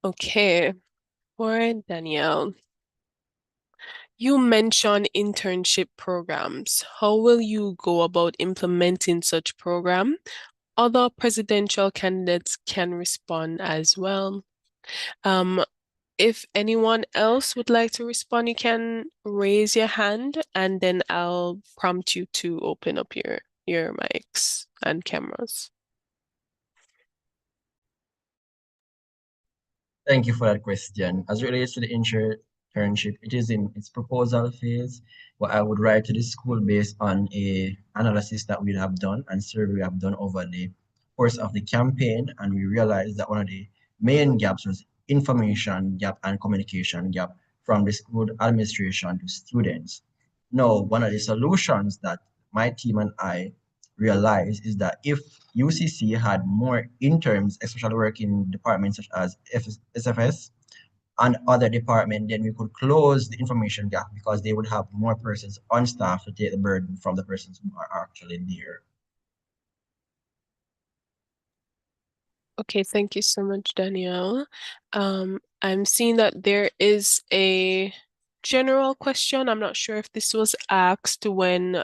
Okay, for Danielle. You mentioned internship programs. How will you go about implementing such program? Other presidential candidates can respond as well. Um, if anyone else would like to respond, you can raise your hand and then I'll prompt you to open up your mics and cameras. Thank you for that question. As it relates to the internship, it is in its proposal phase. What I would write to the school based on a analysis that we have done and survey we have done over the course of the campaign, and we realized that one of the main gaps was information gap and communication gap from the school administration to students. Now, one of the solutions that my team and I realized is that if UCC had more interns, especially working in departments such as SFS and other departments, then we could close the information gap because they would have more persons on staff to take the burden from the persons who are actually there. Okay, thank you so much, Danielle. I'm seeing that there is a general question. I'm not sure if this was asked when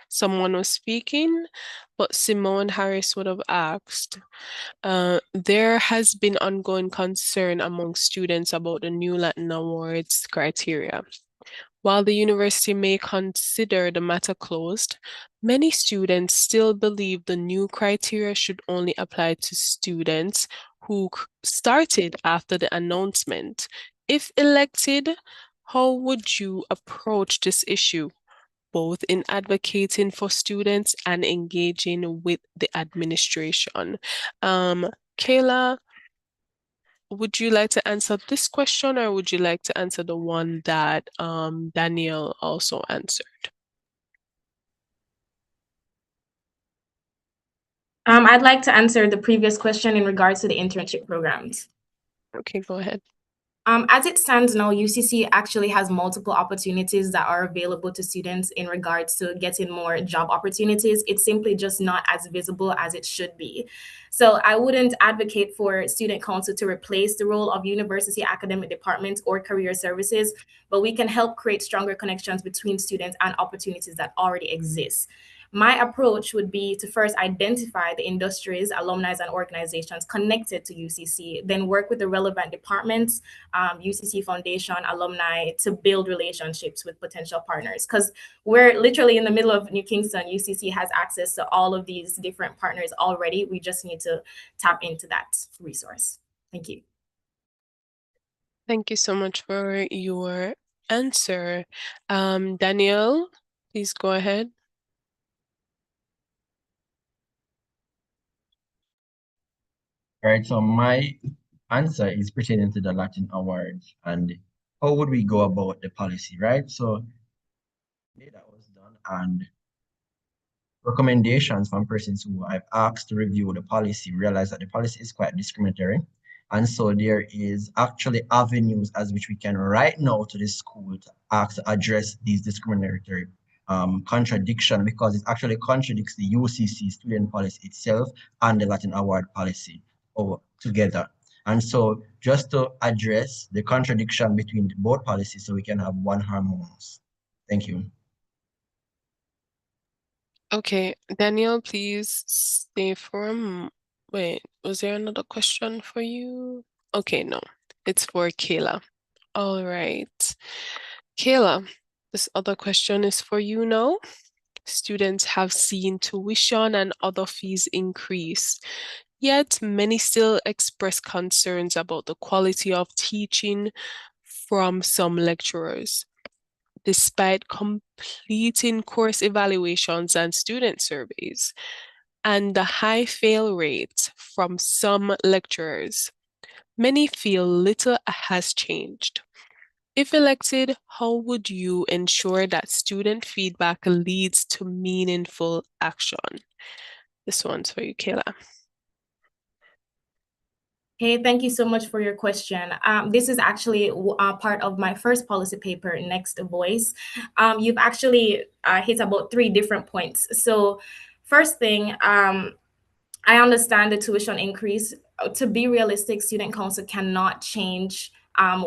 someone was speaking, but Simone Harris would have asked. There has been ongoing concern among students about the new Latin Awards criteria. While the university may consider the matter closed, many students still believe the new criteria should only apply to students who started after the announcement. If elected, how would you approach this issue, both in advocating for students and engaging with the administration? Kayla, would you like to answer this question or would you like to answer the one that Danielle also answered? I'd like to answer the previous question in regards to the internship programs. Okay, go ahead. As it stands now, UCC actually has multiple opportunities that are available to students in regards to getting more job opportunities. It's simply just not as visible as it should be. So I wouldn't advocate for student council to replace the role of university academic departments or career services, but we can help create stronger connections between students and opportunities that already exist. My approach would be to first identify the industries, alumni, and organizations connected to UCC, then work with the relevant departments, UCC Foundation, alumni, to build relationships with potential partners. Because we're literally in the middle of New Kingston. UCC has access to all of these different partners already. We just need to tap into that resource. Thank you. Thank you so much for your answer. Danielle, please go ahead. All right, so my answer is pertaining to the Latin Awards and how would we go about the policy, right? So that was done and recommendations from persons who I've asked to review the policy realize that the policy is quite discriminatory. And so there is actually avenues as which we can right now to the school to ask to address these discriminatory contradiction because it actually contradicts the UCC student policy itself and the Latin Award policy together. And so just to address the contradiction between both policies so we can have one harmonious. Thank you. Okay, Danielle, please stay for wait, was there another question for you? Okay, no, it's for Kayla. All right. Kayla, this other question is for you now. Students have seen tuition and other fees increase, yet many still express concerns about the quality of teaching from some lecturers. Despite completing course evaluations and student surveys, and the high fail rate from some lecturers, many feel little has changed. If elected, how would you ensure that student feedback leads to meaningful action? This one's for you, Kayla. Hey, thank you so much for your question. This is actually part of my first policy paper, Next Voice. You've actually hit about 3 different points. So first thing, I understand the tuition increase. To be realistic, Student Council cannot change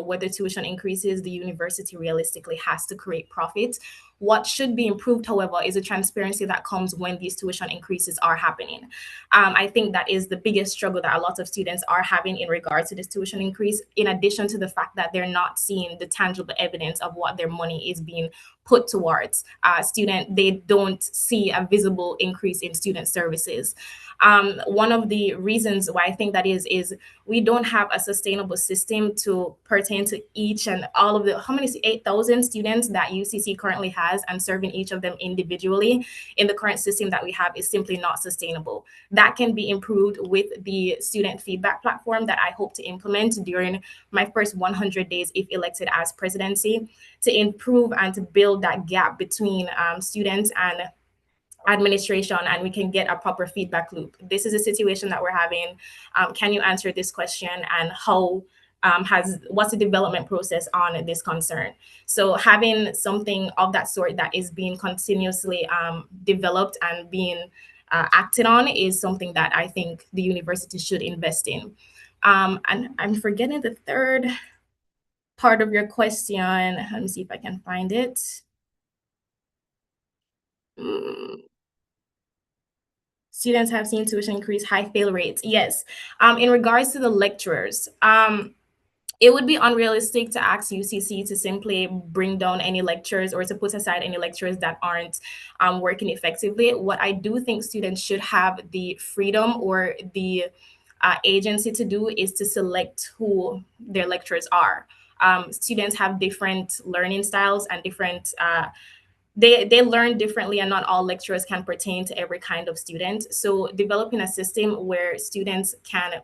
whether tuition increases. The university realistically has to create profit. What should be improved, however, is the transparency that comes when these tuition increases are happening. I think that is the biggest struggle that a lot of students are having in regards to this tuition increase, in addition to the fact that they're not seeing the tangible evidence of what their money is being put towards. They don't see a visible increase in student services. One of the reasons why I think that is we don't have a sustainable system to pertain to each and all of the, how many, 8,000 students that UCC currently has, and serving each of them individually in the current system that we have is simply not sustainable. That can be improved with the student feedback platform that I hope to implement during my first 100 days if elected as presidency, to improve and to build that gap between students and administration, and we can get a proper feedback loop. This is a situation that we're having. Can you answer this question, and how what's the development process on this concern? So having something of that sort that is being continuously developed and being acted on is something that I think the university should invest in. And I'm forgetting the third part of your question. Let me see if I can find it. Students have seen tuition increase, high fail rates. Yes. In regards to the lecturers, it would be unrealistic to ask UCC to simply bring down any lecturers or to put aside any lecturers that aren't working effectively. What I do think students should have the freedom or the agency to do is to select who their lecturers are. Students have different learning styles and different they learn differently, and not all lecturers can pertain to every kind of student. So developing a system where students can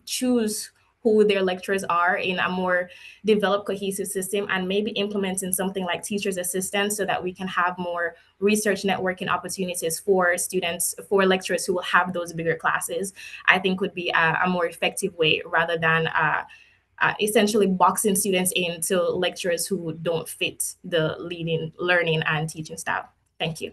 choose who their lecturers are in a more developed, cohesive system, and maybe implementing something like teachers assistants so that we can have more research networking opportunities for students, for lecturers who will have those bigger classes, I think would be a more effective way, rather than essentially boxing students into lecturers who don't fit the leading learning and teaching style. Thank you.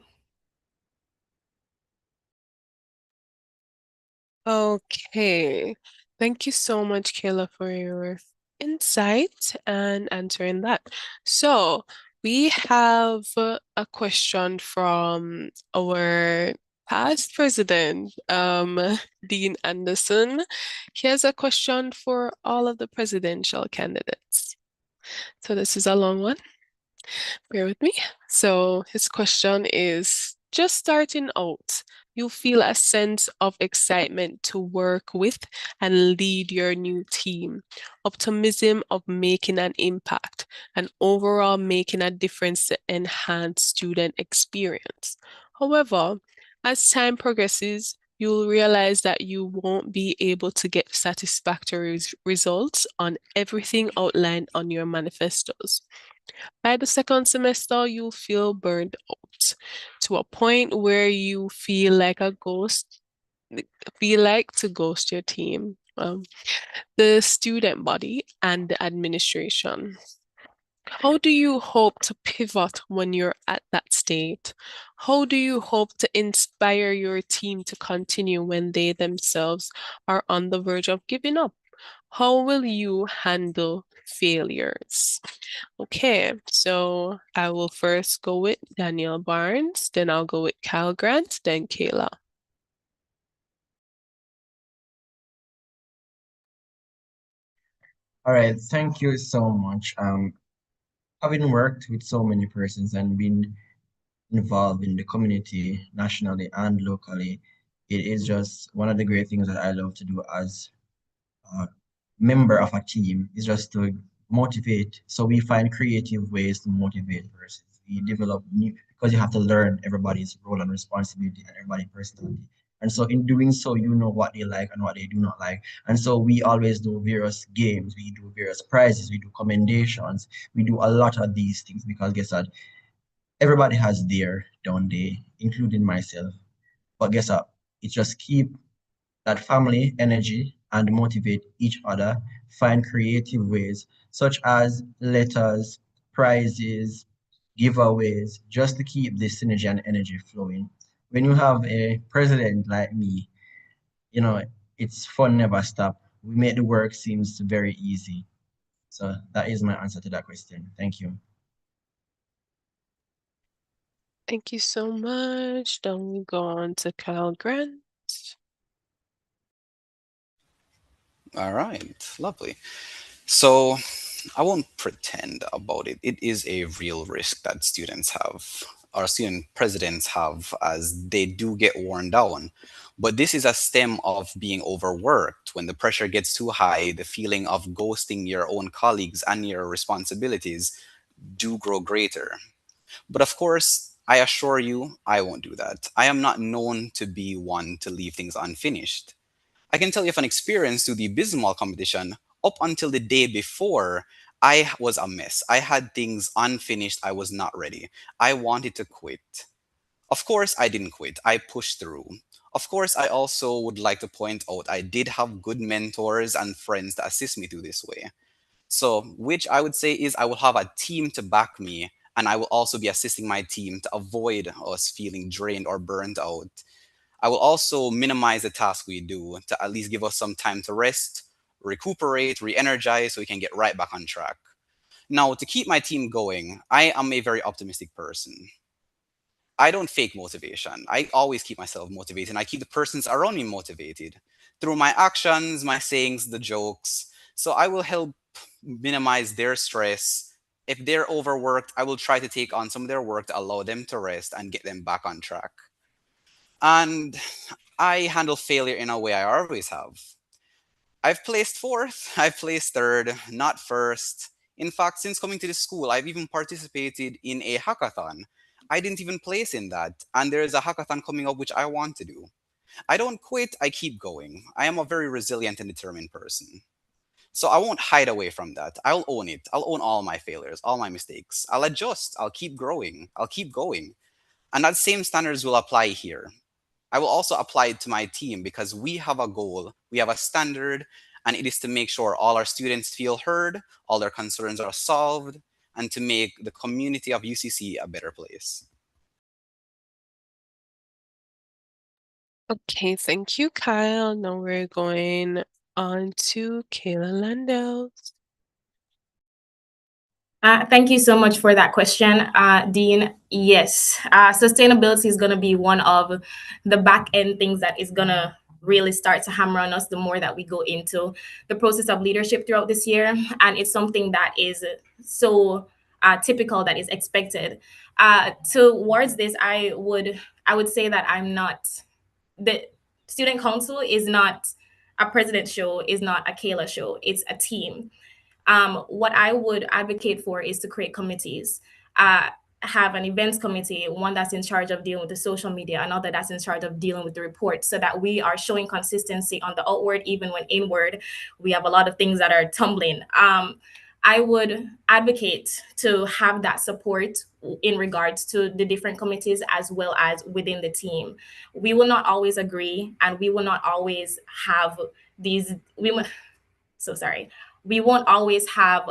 Okay. Thank you so much, Kayla, for your insight and answering that. So we have a question from our past president, Dean Anderson. He has a question for all of the presidential candidates. So this is a long one. Bear with me. So his question is, just starting out, you feel a sense of excitement to work with and lead your new team, optimism of making an impact, and overall making a difference to enhance student experience. However, as time progresses, you'll realize that you won't be able to get satisfactory results on everything outlined on your manifestos. By the second semester, you'll feel burned out to a point where you feel like a ghost, feel like to ghost your team, the student body, and the administration. How do you hope to pivot when you're at that state? How do you hope to inspire your team to continue when they themselves are on the verge of giving up? How will you handle failures? Okay, so I will first go with Danielle Barnes, then I'll go with Kyle Grant, then Kayla. All right, thank you so much. Having worked with so many persons and been involved in the community nationally and locally, it is just one of the great things that I love to do as a member of a team is just to motivate. So we find creative ways to motivate persons. We develop new, because you have to learn everybody's role and responsibility and everybody's personality. And so in doing so, you know what they like and what they do not like. And so we always do various games, we do various prizes, we do commendations, we do a lot of these things because guess what? Everybody has their down day, including myself. But guess what? It just keep that family energy and motivate each other, find creative ways such as letters, prizes, giveaways, just to keep the synergy and energy flowing. When you have a president like me, you know, it's fun never stop. We make the work seems very easy. So that is my answer to that question. Thank you. Thank you so much. Then we go on to Kyle Grant. All right, lovely. So I won't pretend about it. It is a real risk that students have, or student presidents have, as they do get worn down. But this is a stem of being overworked. When the pressure gets too high, the feeling of ghosting your own colleagues and your responsibilities do grow greater. But of course, I assure you, I won't do that. I am not known to be one to leave things unfinished. I can tell you from experience to the Bismol competition, up until the day before, I was a mess. I had things unfinished. I was not ready. I wanted to quit. Of course, I didn't quit. I pushed through. Of course, I also would like to point out I did have good mentors and friends to assist me through this way. So, which I would say is I will have a team to back me, and I will also be assisting my team to avoid us feeling drained or burnt out. I will also minimize the task we do to at least give us some time to rest, recuperate, re energize so we can get right back on track. Now, to keep my team going, I am a very optimistic person. I don't fake motivation. I always keep myself motivated and I keep the persons around me motivated through my actions, my sayings, the jokes. So I will help minimize their stress. If they're overworked, I will try to take on some of their work to allow them to rest and get them back on track. And I handle failure in a way I always have. I've placed fourth, I've placed third, not first. In fact, since coming to the school, I've even participated in a hackathon. I didn't even place in that, and there is a hackathon coming up which I want to do. I don't quit, I keep going. I am a very resilient and determined person. So I won't hide away from that. I'll own it. I'll own all my failures, all my mistakes. I'll adjust. I'll keep growing. I'll keep going. And that same standards will apply here. I will also apply it to my team because we have a goal, we have a standard, and it is to make sure all our students feel heard, all their concerns are solved, and to make the community of UCC a better place. Okay, thank you, Kyle. Now we're going on to Kayla Landau. Thank you so much for that question, Dean. Yes, sustainability is going to be one of the back end things that is going to really start to hammer on us the more that we go into the process of leadership throughout this year. And it's something that is so typical that is expected. Towards this, I would say that I'm not the student council is not a president show, is not a Kayla show. It's a team. What I would advocate for is to create committees. Have an events committee, one that's in charge of dealing with the social media, another that's in charge of dealing with the reports, so that we are showing consistency on the outward, even when inward we have a lot of things that are tumbling. I would advocate to have that support in regards to the different committees as well as within the team. We will not always agree, and we will not always have these. So sorry, we won't always have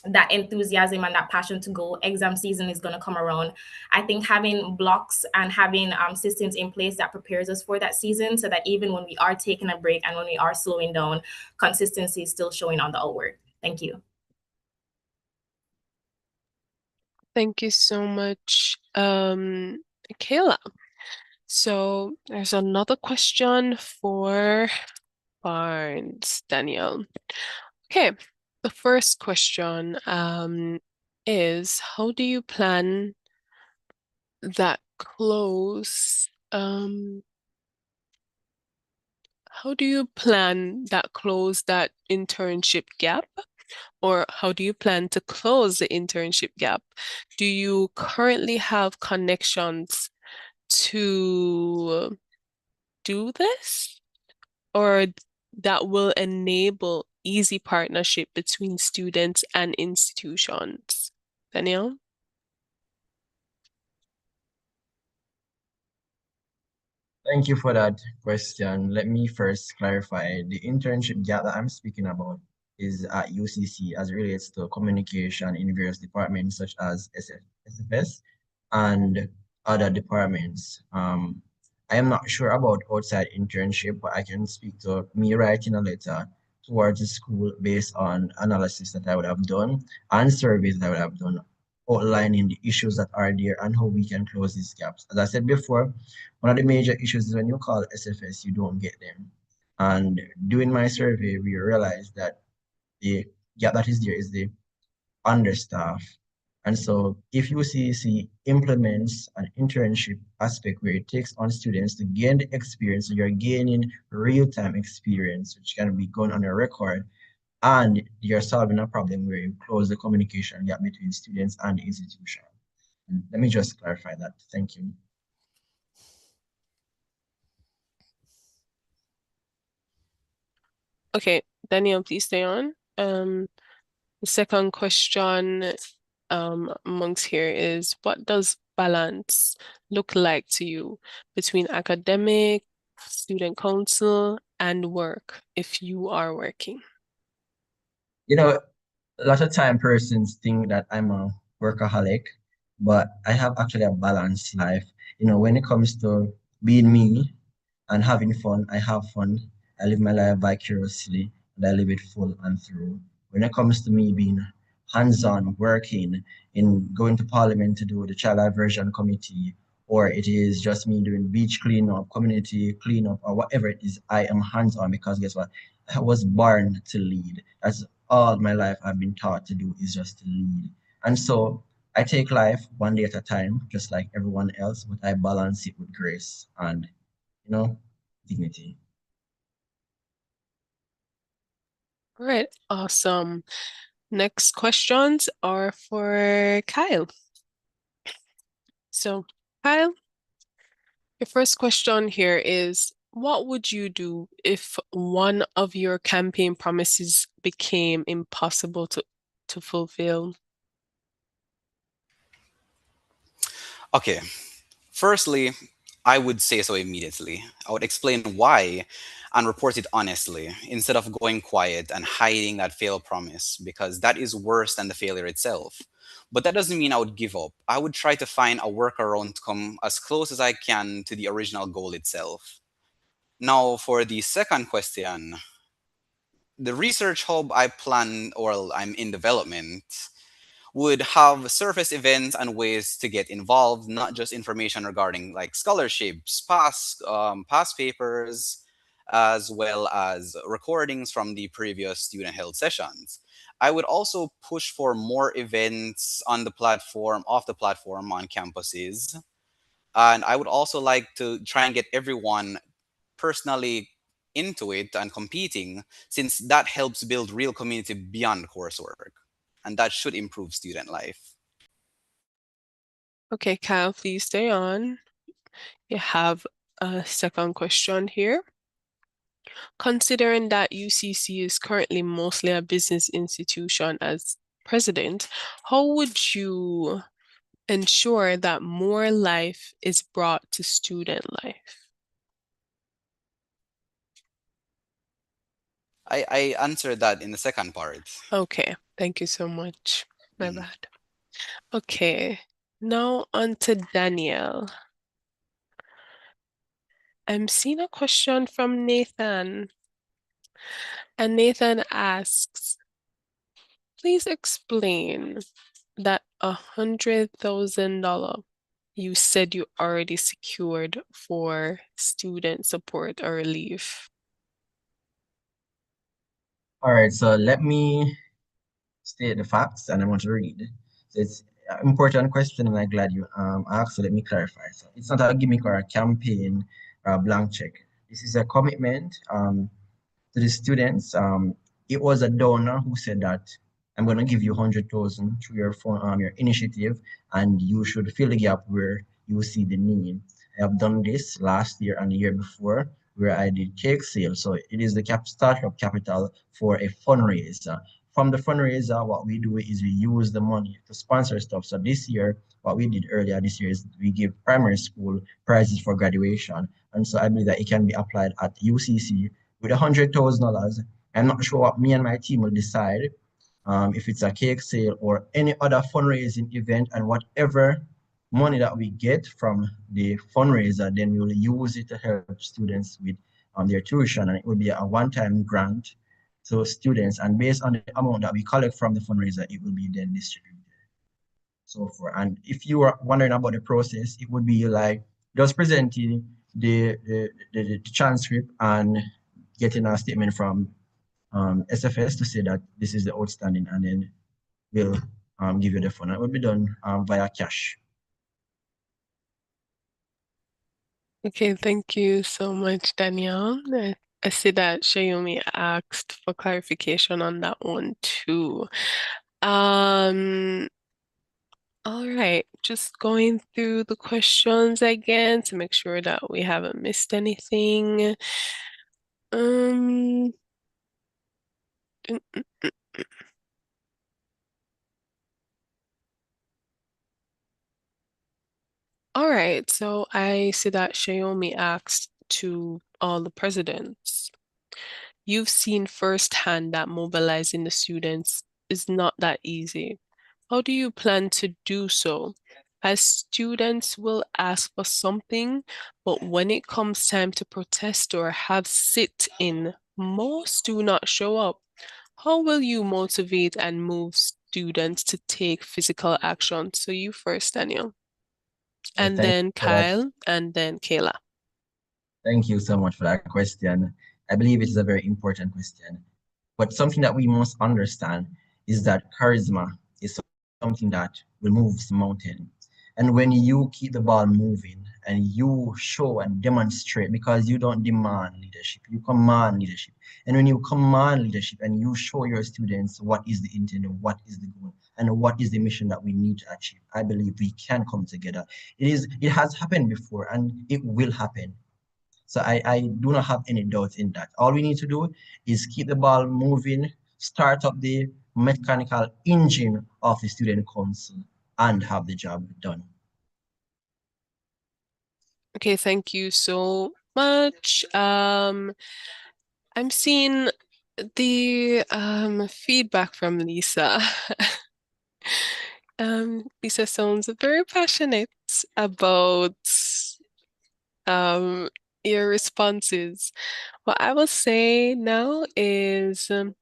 that enthusiasm and that passion to go. Exam season is going to come around. I think having blocks and having systems in place that prepares us for that season, so that even when we are taking a break and when we are slowing down, consistency is still showing on the outward. Thank you. Thank you so much, Kayla. So there's another question for Barnes, Danielle. Okay, the first question is how do you plan that close how do you plan that close that internship gap? Or how do you plan to close the internship gap? Do you currently have connections to do this? Or that will enable easy partnership between students and institutions? Danielle? Thank you for that question. Let me first clarify the internship gap that I'm speaking about is at UCC as it relates to communication in various departments such as SFS and other departments. I am not sure about outside internship, but I can speak to me writing a letter towards the school based on analysis that I would have done and surveys that I would have done outlining the issues that are there and how we can close these gaps. As I said before, one of the major issues is when you call SFS, you don't get them. And doing my survey, we realized that the gap that is there is the understaff. And so if UCC implements an internship aspect where it takes on students to gain the experience, so you're gaining real-time experience, which can be gone on a record, and you're solving a problem where you close the communication gap between students and the institution. And let me just clarify that. Thank you. Okay, Daniel, please stay on. The second question amongst here is, what does balance look like to you between academic, student council, and work if you are working? You know, a lot of time persons think that I'm a workaholic, but I have actually a balanced life. You know, when it comes to being me and having fun, I have fun. I live my life vicariously and I live it full and through. When it comes to me being hands-on, working, in going to parliament to do the child diversion committee, or it is just me doing beach cleanup, community cleanup, or whatever it is, I am hands-on because guess what? I was born to lead. That's all my life I've been taught to do is just to lead. And so I take life one day at a time, just like everyone else, but I balance it with grace and, dignity. All right, awesome. Next questions are for Kyle. So, Kyle, your first question here is, what would you do if one of your campaign promises became impossible to fulfill? Okay, firstly, I would say so immediately. I would explain why and report it honestly instead of going quiet and hiding that failed promise because that is worse than the failure itself. But that doesn't mean I would give up. I would try to find a workaround to come as close as I can to the original goal itself. Now, for the second question, the research hub I plan or I'm in development would have surface events and ways to get involved, not just information regarding like scholarships, past papers, as well as recordings from the previous student held sessions. I would also push for more events on the platform, off the platform on campuses. And I would also like to try and get everyone personally into it and competing, since that helps build real community beyond coursework. And that should improve student life. Okay, Kyle, please stay on. You have a second question here. Considering that UCC is currently mostly a business institution as president, how would you ensure that more life is brought to student life? I answered that in the second part. Okay, thank you so much. My Mhm. bad. Okay, now on to Danielle. I'm seeing a question from Nathan. And Nathan asks, please explain that $100,000 you said you already secured for student support or relief. All right, so let me state the facts and I want to read. So it's an important question and I'm glad you asked, so let me clarify. So it's not a gimmick or a campaign or a blank check. This is a commitment to the students. It was a donor who said that I'm going to give you 100,000 through your phone, your initiative, and you should fill the gap where you see the need. I have done this last year and the year before, where I did cake sale. So it is the startup capital for a fundraiser from the fundraiser, what we do is we use the money to sponsor stuff. So this year, what we did earlier this year is we give primary school prizes for graduation. And so I believe that it can be applied at UCC with $100,000. I'm not sure what me and my team will decide, if it's a cake sale or any other fundraising event, and whatever money that we get from the fundraiser, then we will use it to help students with their tuition, and it will be a one-time grant to students, and based on the amount that we collect from the fundraiser, it will be then distributed. So for, and if you are wondering about the process, it would be like just presenting the transcript and getting a statement from SFS to say that this is the outstanding, and then we'll give you the fund. It will be done via cash. Okay, thank you so much, Danielle. I see that Shayomi asked for clarification on that one too. Um, all right, just going through the questions again to make sure that we haven't missed anything. Um, mm, mm, mm. All right, so I see that Xiaomi asked to all the presidents. You've seen firsthand that mobilizing the students is not that easy. How do you plan to do so? As students will ask for something, but when it comes time to protest or have sit-in, most do not show up. How will you motivate and move students to take physical action? So you first, Daniel, and Thank then you for that. Kyle, and then Kayla. Thank you so much for that question. I believe it is a very important question. But something that we must understand is that charisma is something that will move the mountain. And when you keep the ball moving and you show and demonstrate, because you don't demand leadership, you command leadership. And when you command leadership and you show your students what is the intent and what is the goal and what is the mission that we need to achieve, I believe we can come together. It has happened before and it will happen. So I do not have any doubts in that. All we need to do is keep the ball moving, start up the mechanical engine of the student council, and have the job done. Okay, thank you so much. I'm seeing the feedback from Lisa. Lisa sounds very passionate about um your responses. What I will say now is, oh,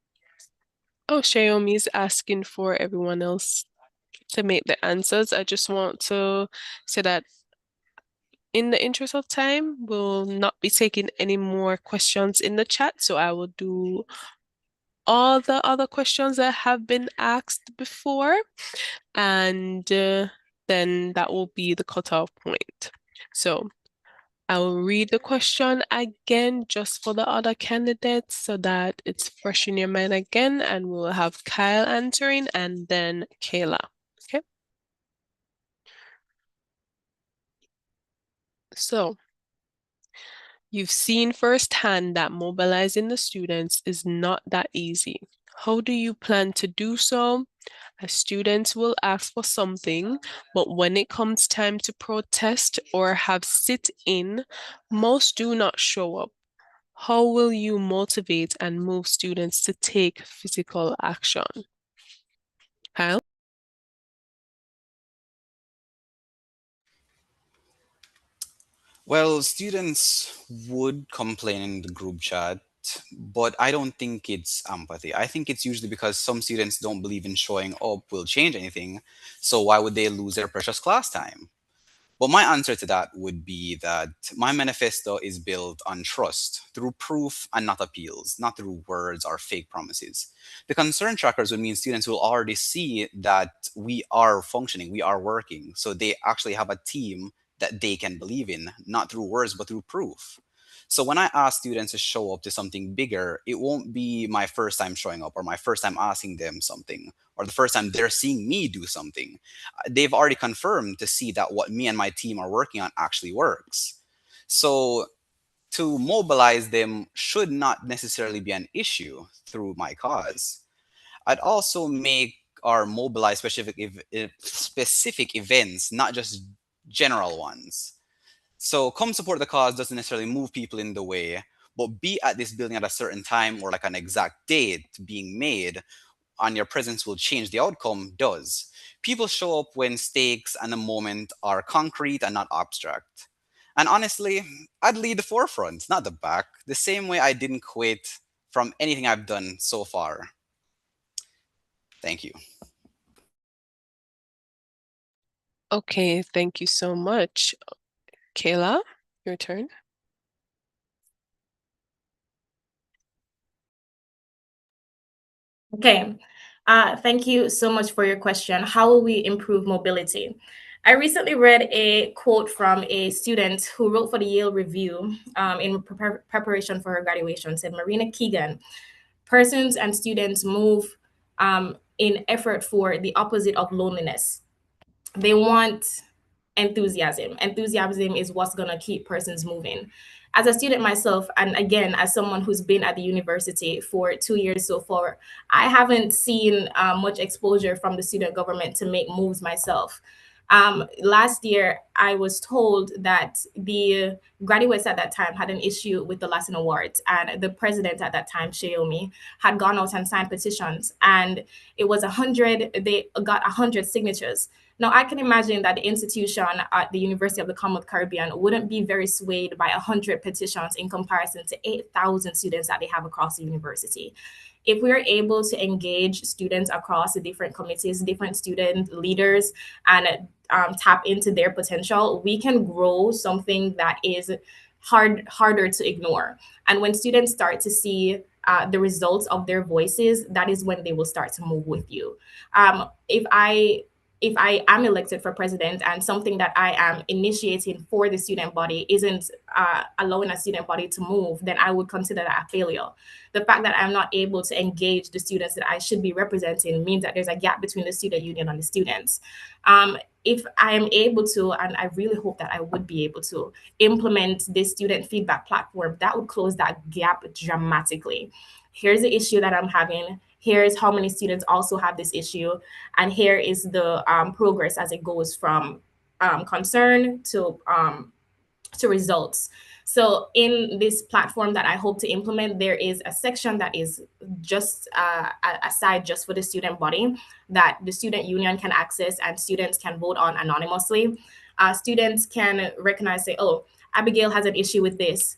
Xiaomi is asking for everyone else to make the answers. I just want to say that in the interest of time, we'll not be taking any more questions in the chat. So I will do all the other questions that have been asked before, and then that will be the cutoff point. So I will read the question again just for the other candidates so that it's fresh in your mind again, and we'll have Kyle answering and then Kayla. Okay. So you've seen firsthand that mobilizing the students is not that easy. How do you plan to do so? As students will ask for something, but when it comes time to protest or have sit-in, most do not show up. How will you motivate and move students to take physical action? Kyle? Well, students would complain in the group chat, but I don't think it's empathy. I think it's usually because some students don't believe in showing up will change anything. So why would they lose their precious class time? But my answer to that would be that my manifesto is built on trust through proof and not appeals, not through words or fake promises. The concern trackers would mean students will already see that we are functioning, we are working. So they actually have a team that they can believe in, not through words, but through proof. So when I ask students to show up to something bigger, it won't be my first time showing up or my first time asking them something or the first time they're seeing me do something. They've already confirmed to see that what me and my team are working on actually works. So to mobilize them should not necessarily be an issue through my cause. I'd also make or mobilize specific events, not just general ones. So come support the cause doesn't necessarily move people in the way, but be at this building at a certain time or like an exact date being made, and your presence will change the outcome does. People show up when stakes and the moment are concrete and not abstract. And honestly, I'd lead the forefront, not the back, the same way I didn't quit from anything I've done so far. Thank you. Okay, thank you so much. Kayla, your turn. Okay. Thank you so much for your question. How will we improve mobility? I recently read a quote from a student who wrote for the Yale Review in preparation for her graduation. Said Marina Keegan, persons and students move in effort for the opposite of loneliness. They want enthusiasm. Enthusiasm is what's going to keep persons moving. As a student myself, and again, as someone who's been at the university for 2 years so far, I haven't seen much exposure from the student government to make moves myself. Last year, I was told that the graduates at that time had an issue with the Latin Awards, and the president at that time, Xiaomi, had gone out and signed petitions, and it was 100. They got 100 signatures. Now, I can imagine that the institution at the University of the Commonwealth Caribbean wouldn't be very swayed by 100 petitions in comparison to 8,000 students that they have across the university. If we're able to engage students across the different committees, different student leaders, and tap into their potential, we can grow something that is harder to ignore. And when students start to see the results of their voices, that is when they will start to move with you. If I am elected for president and something that I am initiating for the student body isn't allowing a student body to move, then I would consider that a failure. The fact that I'm not able to engage the students that I should be representing means that there's a gap between the student union and the students. If I am able to, and I really hope that I would be able to, implement this student feedback platform, that would close that gap dramatically. Here's the issue that I'm having. Here's how many students also have this issue. And here is the progress as it goes from concern to results. So in this platform that I hope to implement, there is a section that is just aside just for the student body that the student union can access and students can vote on anonymously. Students can recognize, say, oh, Abigail has an issue with this.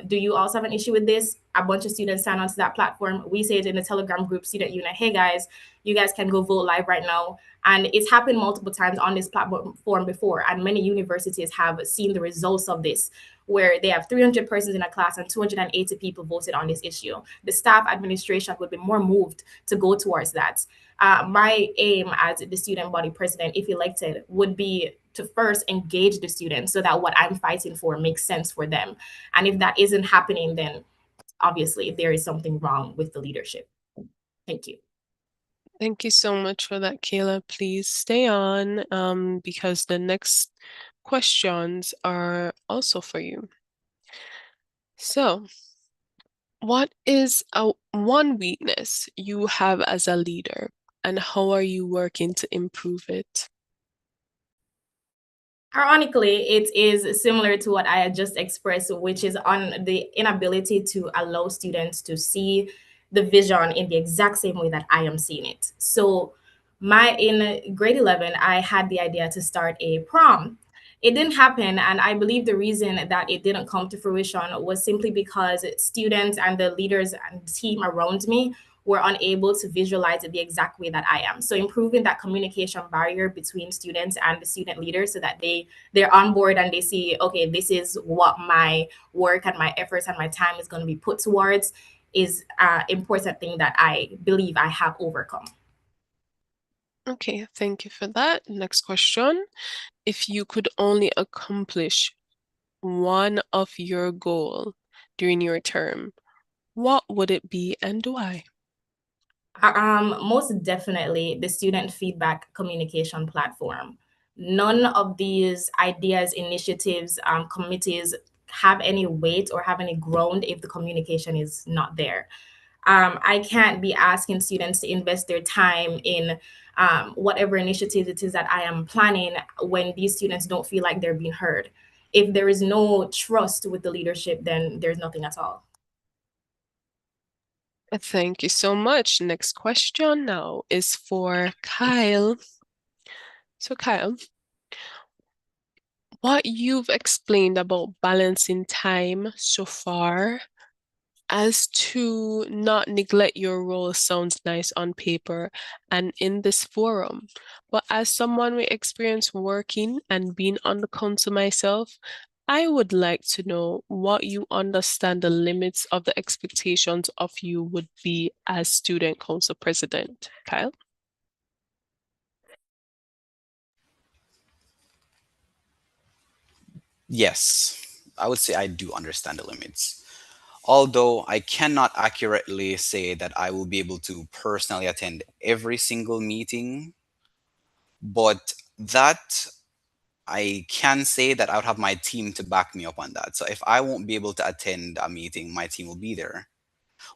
Do you also have an issue with this? A bunch of students sign onto that platform. We say it in the Telegram group, Student Union, hey guys, you guys can go vote live right now. And it's happened multiple times on this platform before. And many universities have seen the results of this, where they have 300 persons in a class and 280 people voted on this issue. The staff administration would be more moved to go towards that. My aim as the student body president, if elected, would be to first engage the students so that what I'm fighting for makes sense for them. And if that isn't happening, then obviously there is something wrong with the leadership. Thank you. Thank you so much for that, Kayla. Please stay on because the next questions are also for you. So, what is one weakness you have as a leader, and how are you working to improve it? Ironically, it is similar to what I had just expressed, which is on the inability to allow students to see the vision in the exact same way that I am seeing it. So, in grade 11, I had the idea to start a prom. It didn't happen, and I believe the reason that it didn't come to fruition was simply because students and the leaders and team around me were unable to visualize it the exact way that I am. So improving that communication barrier between students and the student leaders so that they're on board and they see, okay, this is what my work and my efforts and my time is going to be put towards is an important thing that I believe I have overcome. Okay, thank you for that. Next question. If you could only accomplish one of your goal during your term, what would it be and why? Most definitely the student feedback communication platform. None of these ideas, initiatives, committees have any weight or have any ground if the communication is not there. I can't be asking students to invest their time in whatever initiative it is that I am planning when these students don't feel like they're being heard. If there is no trust with the leadership, then there's nothing at all. Thank you so much. Next question now is for Kyle. So, Kyle, what you've explained about balancing time so far as to not neglect your role sounds nice on paper and in this forum. But as someone with experience working and being on the council myself, I would like to know what you understand the limits of the expectations of you would be as student council president. Kyle? Yes, I would say I do understand the limits. Although I cannot accurately say that I will be able to personally attend every single meeting, but that I can say that I would have my team to back me up on that. So if I won't be able to attend a meeting, my team will be there.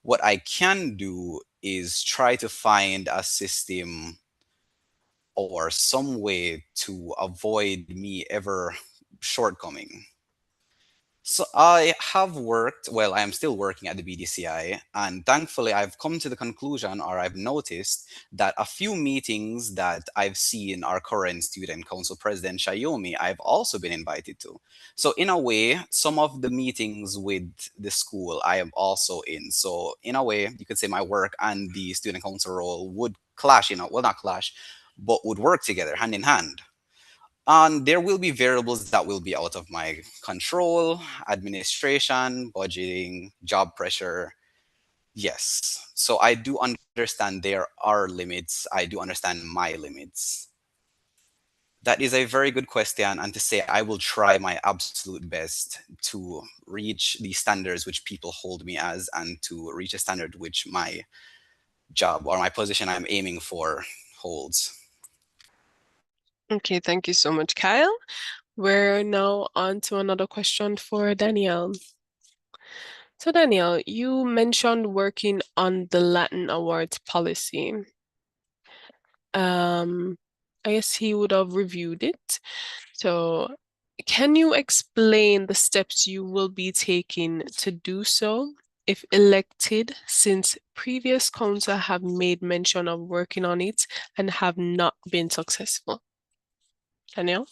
What I can do is try to find a system or some way to avoid me ever shortcoming. So I have worked, well, I am still working at the BDCI, and thankfully I've come to the conclusion, or I've noticed that a few meetings that I've seen our current student council president Shayomi, I've also been invited to. So in a way, some of the meetings with the school I am also in. So in a way, you could say my work and the student council role would clash, well, not clash, but would work together hand in hand. And there will be variables that will be out of my control: administration, budgeting, job pressure. Yes. So I do understand there are limits. I do understand my limits. That is a very good question. And to say I will try my absolute best to reach the standards which people hold me as, and to reach a standard which my job or my position I'm aiming for holds. Okay, thank you so much, Kyle. We're now on to another question for Danielle. So, Danielle, you mentioned working on the Latin Awards policy. Um, I guess he would have reviewed it. So, can you explain the steps you will be taking to do so if elected, since previous council have made mention of working on it and have not been successful? Danielle?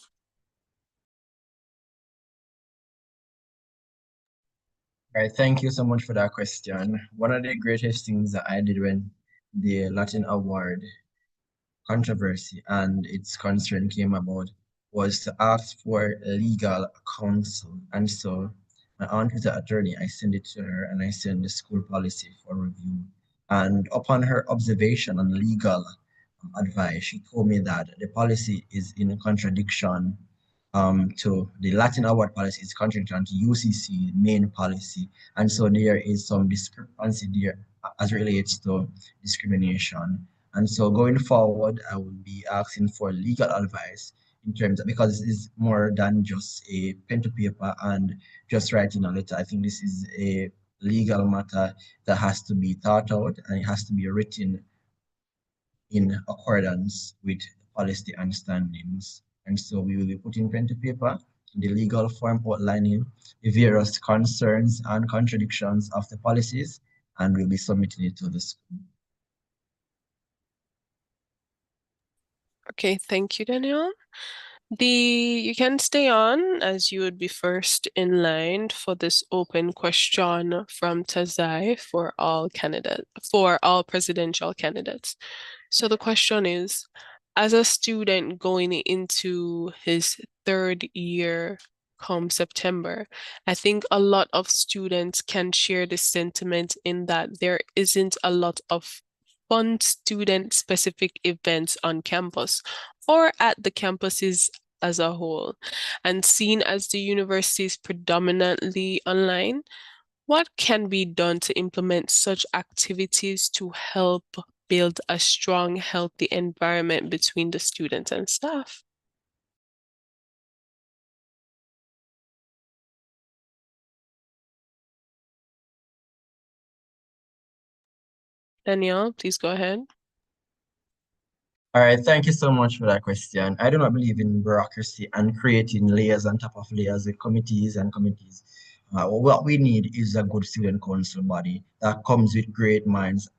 All right, thank you so much for that question. One of the greatest things that I did when the Latin Award controversy and its concern came about was to ask for legal counsel. And so my aunt was an attorney. I sent it to her and I sent the school policy for review. And upon her observation on legal advice, she told me that the policy is in contradiction to the Latin award policy, is contradiction to UCC main policy. And so there is some discrepancy there as relates to discrimination. And so going forward, I will be asking for legal advice in terms of, because it's more than just a pen to paper and just writing a letter. I think this is a legal matter that has to be thought out and it has to be written in accordance with policy and standings. And so we will be putting pen to paper in the legal form outlining the various concerns and contradictions of the policies, and we'll be submitting it to the school. Okay, thank you, Danielle. You can stay on as you would be first in line for this open question from Tazai for all presidential candidates. So the question is, as a student going into his third year come September, I think a lot of students can share this sentiment in that there isn't a lot of fun student-specific events on campus or at the campuses as a whole. And seen as the university is predominantly online, what can be done to implement such activities to help build a strong, healthy environment between the students and staff? Danielle, please go ahead. All right, thank you so much for that question. I do not believe in bureaucracy and creating layers on top of layers with committees and committees. What we need is a good student council body that comes with great minds,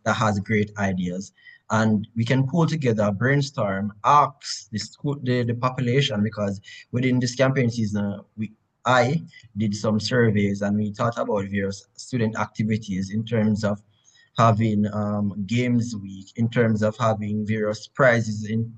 that has great ideas, and we can pull together, brainstorm, ask the population, because within this campaign season, I did some surveys and we thought about various student activities in terms of having games week, in terms of having various prizes in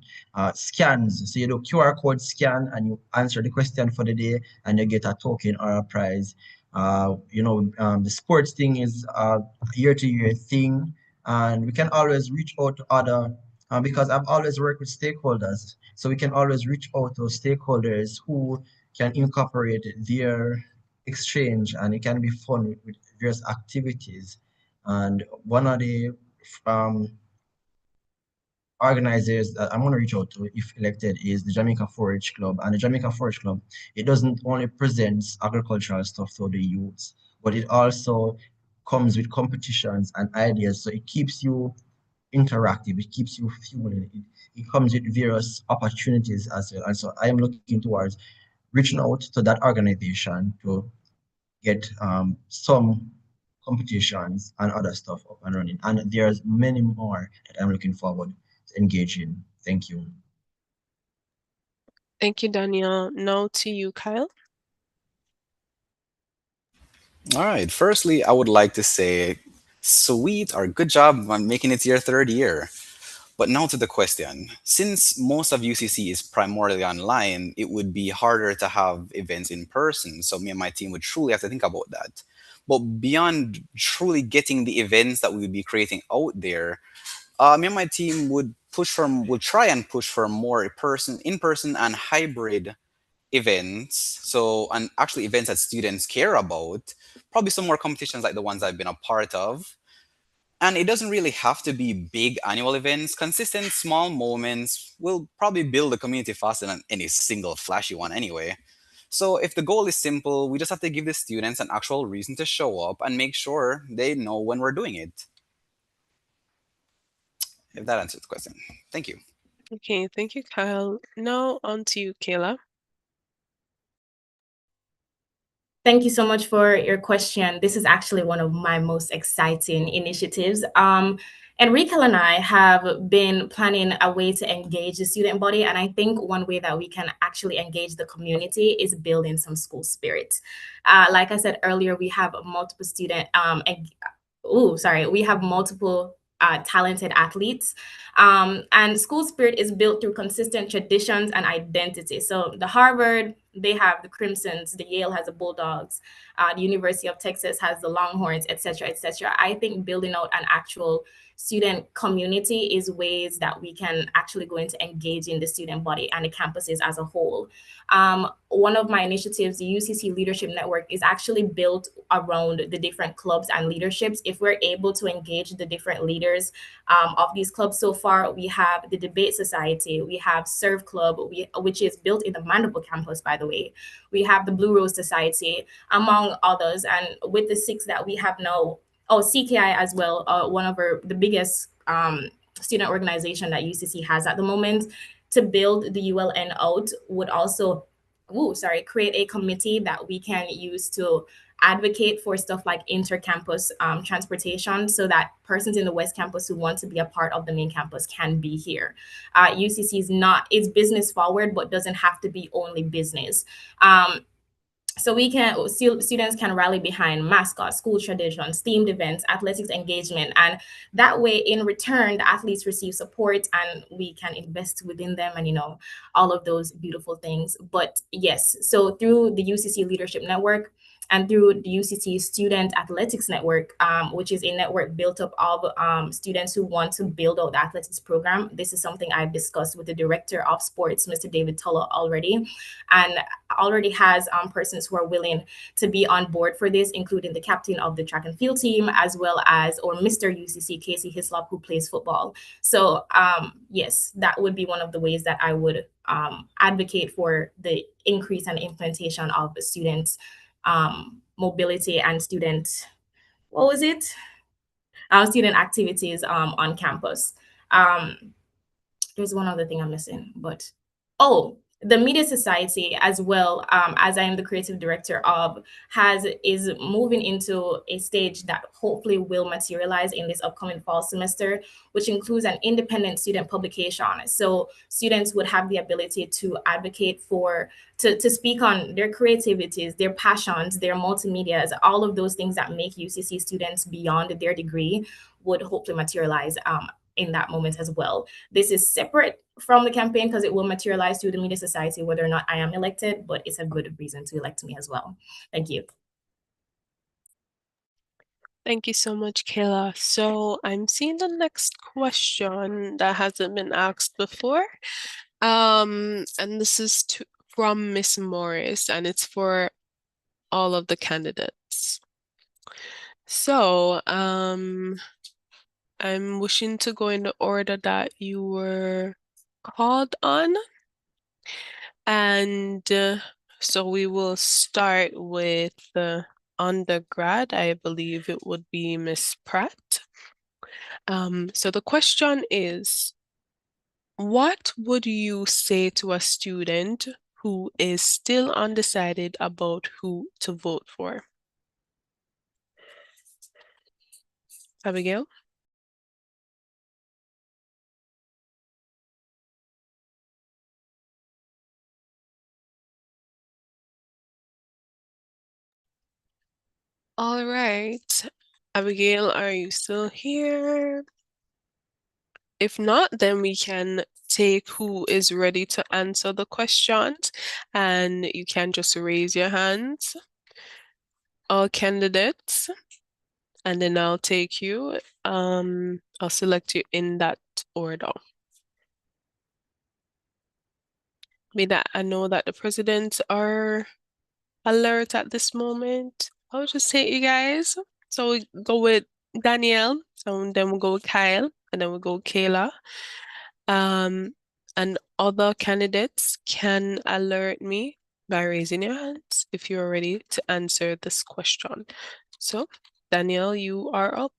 scans. So you do QR code scan and you answer the question for the day and you get a token or a prize. The sports thing is a year-to-year thing, and we can always reach out to other because I've always worked with stakeholders. So we can always reach out to stakeholders who can incorporate their exchange, and it can be fun with various activities. And one of the um, organizers that I'm going to reach out to, if elected, is the Jamaica Forage Club. And the Jamaica Forage Club, it doesn't only presents agricultural stuff to the youths, but it also comes with competitions and ideas. So it keeps you interactive, it keeps you fueling, it comes with various opportunities as well. And so I am looking towards reaching out to that organization to get some competitions and other stuff up and running. And there's many more that I'm looking forward to engage in. Thank you. Thank you, Danielle. Now to you, Kyle. All right. Firstly, I would like to say, sweet or good job on making it to your third year. But now to the question. Since most of UCC is primarily online, it would be harder to have events in person. So me and my team would truly have to think about that. But beyond truly getting the events that we would be creating out there, me and my team would try and push for more in person and hybrid events. So, and actually events that students care about. Probably some more competitions like the ones I've been a part of. And it doesn't really have to be big annual events. Consistent small moments will probably build a community faster than any single flashy one anyway. So if the goal is simple, we just have to give the students an actual reason to show up and make sure they know when we're doing it. If that answers the question. Thank you. Okay, thank you, Kyle. Now on to you, Kayla. Thank you so much for your question. This is actually one of my most exciting initiatives. Enrique and I have been planning a way to engage the student body, and I think one way that we can actually engage the community is building some school spirit. Like I said earlier, we have multiple we have multiple talented athletes. And school spirit is built through consistent traditions and identity. So the Harvard, they have the Crimsons, the Yale has the Bulldogs, the University of Texas has the Longhorns, et cetera, et cetera. I think building out an actual student community is ways that we can actually go into engaging the student body and the campuses as a whole. One of my initiatives, the UCC Leadership Network, is actually built around the different clubs and leaderships. If we're able to engage the different leaders of these clubs, so far we have the Debate Society, we have Serve Club, which is built in the Mandeville campus, by the way. We have the Blue Rose Society, among others. And with the 6 that we have now, CKI as well, one of the biggest student organization that UCC has at the moment, to build the ULN out would also create a committee that we can use to advocate for stuff like intercampus transportation, so that persons in the West Campus who want to be a part of the main campus can be here. UCC is business forward, but doesn't have to be only business. So students can rally behind mascots, school traditions, themed events, athletics engagement, and that way, in return, the athletes receive support, and we can invest within them, and all of those beautiful things. But yes, so through the UCC Leadership Network and through the UCC Student Athletics Network, which is a network built up of students who want to build out the athletics program. This is something I've discussed with the Director of Sports, Mr. David Tuller, already, and already has persons who are willing to be on board for this, including the captain of the track and field team, as well as Mr. UCC, Casey Hislop, who plays football. So yes, that would be one of the ways that I would advocate for the increase and implementation of students' mobility and student, our student activities on campus. Um, there's one other thing I'm missing, but oh, the Media Society as well, as I am the creative director of, is moving into a stage that hopefully will materialize in this upcoming fall semester, which includes an independent student publication. So students would have the ability to advocate for, to speak on their creativities, their passions, their multimedias, all of those things that make UCC students beyond their degree would hopefully materialize in that moment as well. This is separate from the campaign because it will materialize through the Media Society whether or not I am elected, but it's a good reason to elect me as well. Thank you. Thank you so much, Kayla. So I'm seeing the next question that hasn't been asked before. And this is from Miss Morris, and it's for all of the candidates. So, I'm wishing to go in the order that you were called on. And so we will start with the undergrad. I believe it would be Miss Pratt. So the question is, what would you say to a student who is still undecided about who to vote for? Abigail? All right. Abigail, are you still here? If not, then we can take who is ready to answer the questions, and you can just raise your hands. All candidates, and then I'll take you. I'll select you in that order. I know that the presidents are alert at this moment. I'll just take you guys. So we go with Danielle, so then we'll go with Kyle, and then we'll go with Kayla. And other candidates can alert me by raising your hands if you're ready to answer this question. So, Danielle, you are up.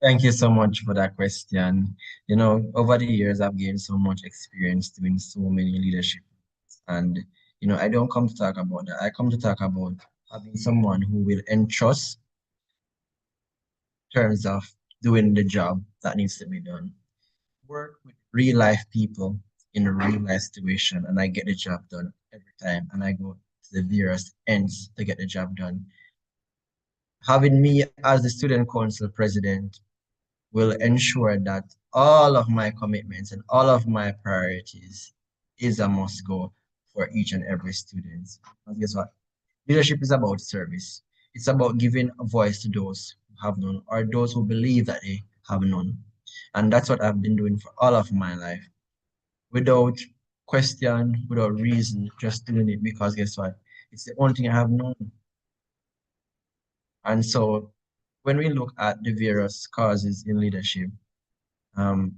Thank you so much for that question. Over the years, I've gained so much experience doing so many leadership. And, I don't come to talk about that. I come to talk about having someone who will entrust in terms of doing the job that needs to be done. Work with real life people in a real life situation, and I get the job done every time. And I go to the various ends to get the job done. Having me as the student council president will ensure that all of my commitments and all of my priorities is a must go for each and every student. And guess what? Leadership is about service. It's about giving a voice to those who have none or those who believe that they have none. And that's what I've been doing for all of my life. Without question, without reason, just doing it because guess what? It's the only thing I have known. And so when we look at the various causes in leadership, um,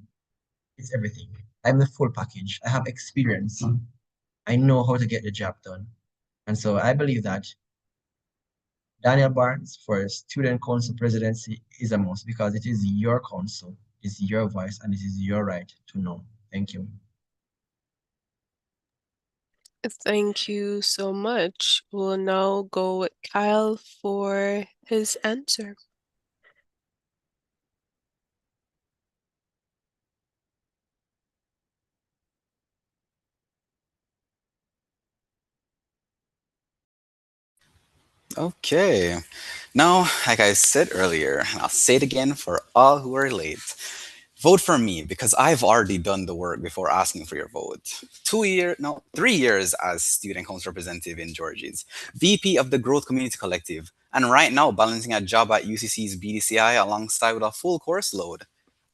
it's everything. I'm the full package. I have experience. I know how to get the job done. And so I believe that Daniel Barnes for student council presidency is a must because it is your council, it's your voice, and it is your right to know. Thank you. Thank you so much. We'll now go with Kyle for his answer. Okay. Now, like I said earlier, and I'll say it again for all who are late, vote for me because I've already done the work before asking for your vote. 2 year, no, 3 years as student council representative in Georgie's, VP of the Growth Community Collective, and right now balancing a job at UCC's BDCI alongside with a full course load.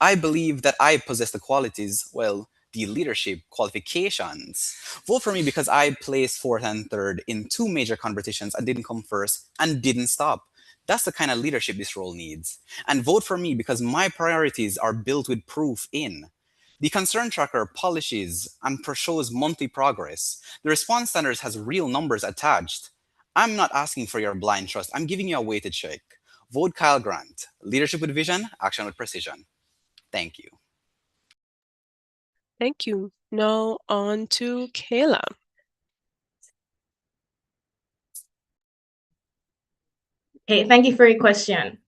I believe that I possess the qualities, well, the leadership qualifications. Vote for me because I placed fourth and third in two major competitions and didn't come first and didn't stop. That's the kind of leadership this role needs. And vote for me because my priorities are built with proof in. The concern tracker polishes and shows monthly progress. The response standards has real numbers attached. I'm not asking for your blind trust. I'm giving you a weighted check. Vote Kyle Grant. Leadership with vision, action with precision. Thank you. Thank you. Now on to Kayla. Okay, thank you for your question.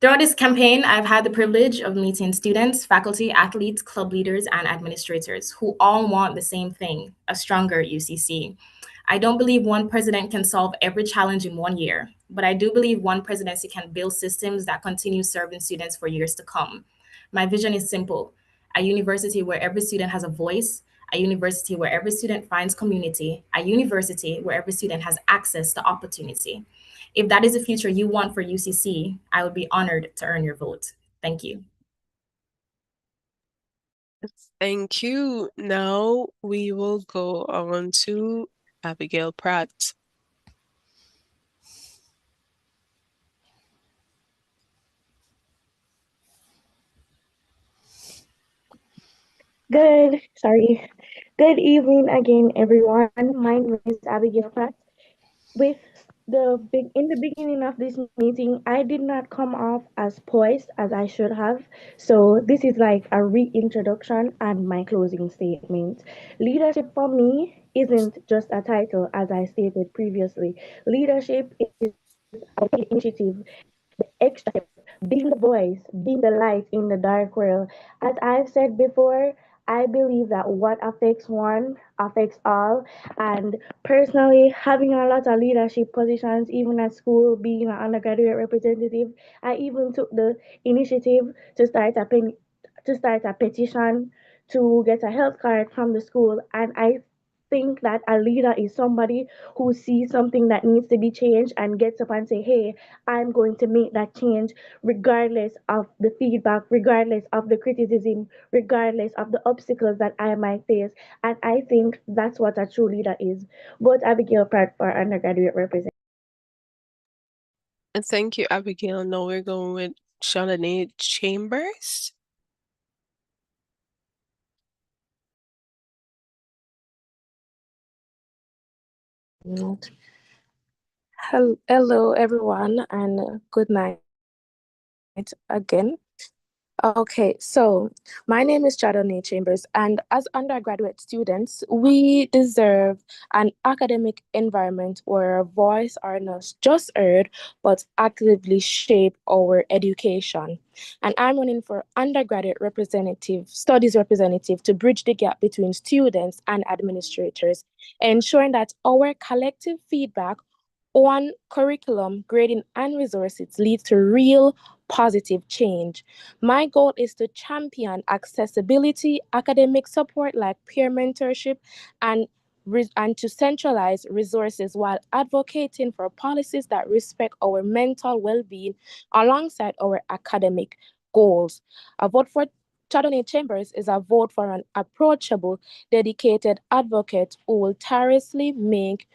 Throughout this campaign, I've had the privilege of meeting students, faculty, athletes, club leaders, and administrators who all want the same thing, a stronger UCC. I don't believe one president can solve every challenge in 1 year, but I do believe one presidency can build systems that continue serving students for years to come. My vision is simple: a university where every student has a voice, a university where every student finds community, a university where every student has access to opportunity. If that is the future you want for UCC, I would be honored to earn your vote. Thank you. Thank you. Now we will go on to Abigail Pratt. Good evening again, everyone. My name is Abigail Pratt. With in the beginning of this meeting, I did not come off as poised as I should have. So this is like a reintroduction and my closing statement. Leadership for me isn't just a title, as I stated previously. Leadership is our initiative, the extra step, being the voice, being the light in the dark world. As I've said before, I believe that what affects one affects all. And personally, having a lot of leadership positions, even at school, being an undergraduate representative, I even took the initiative to start a petition to get a health card from the school. And I think that a leader is somebody who sees something that needs to be changed and gets up and say, hey, I'm going to make that change regardless of the feedback, regardless of the criticism, regardless of the obstacles that I might face. And I think that's what a true leader is. Vote Abigail Pratt for undergraduate representative. And thank you, Abigail. Now we're going with Shalane Chambers. Hello, everyone, and good night again. Okay, so my name is Chadone Chambers, and as undergraduate students, we deserve an academic environment where our voice are not just heard, but actively shape our education. And I'm running for undergraduate representative, studies representative, to bridge the gap between students and administrators, ensuring that our collective feedback on curriculum, grading, and resources leads to real positive change. My goal is to champion accessibility, academic support like peer mentorship, and and to centralize resources while advocating for policies that respect our mental well-being alongside our academic goals. A vote for Chardonnay Chambers is a vote for an approachable, dedicated advocate who will tirelessly make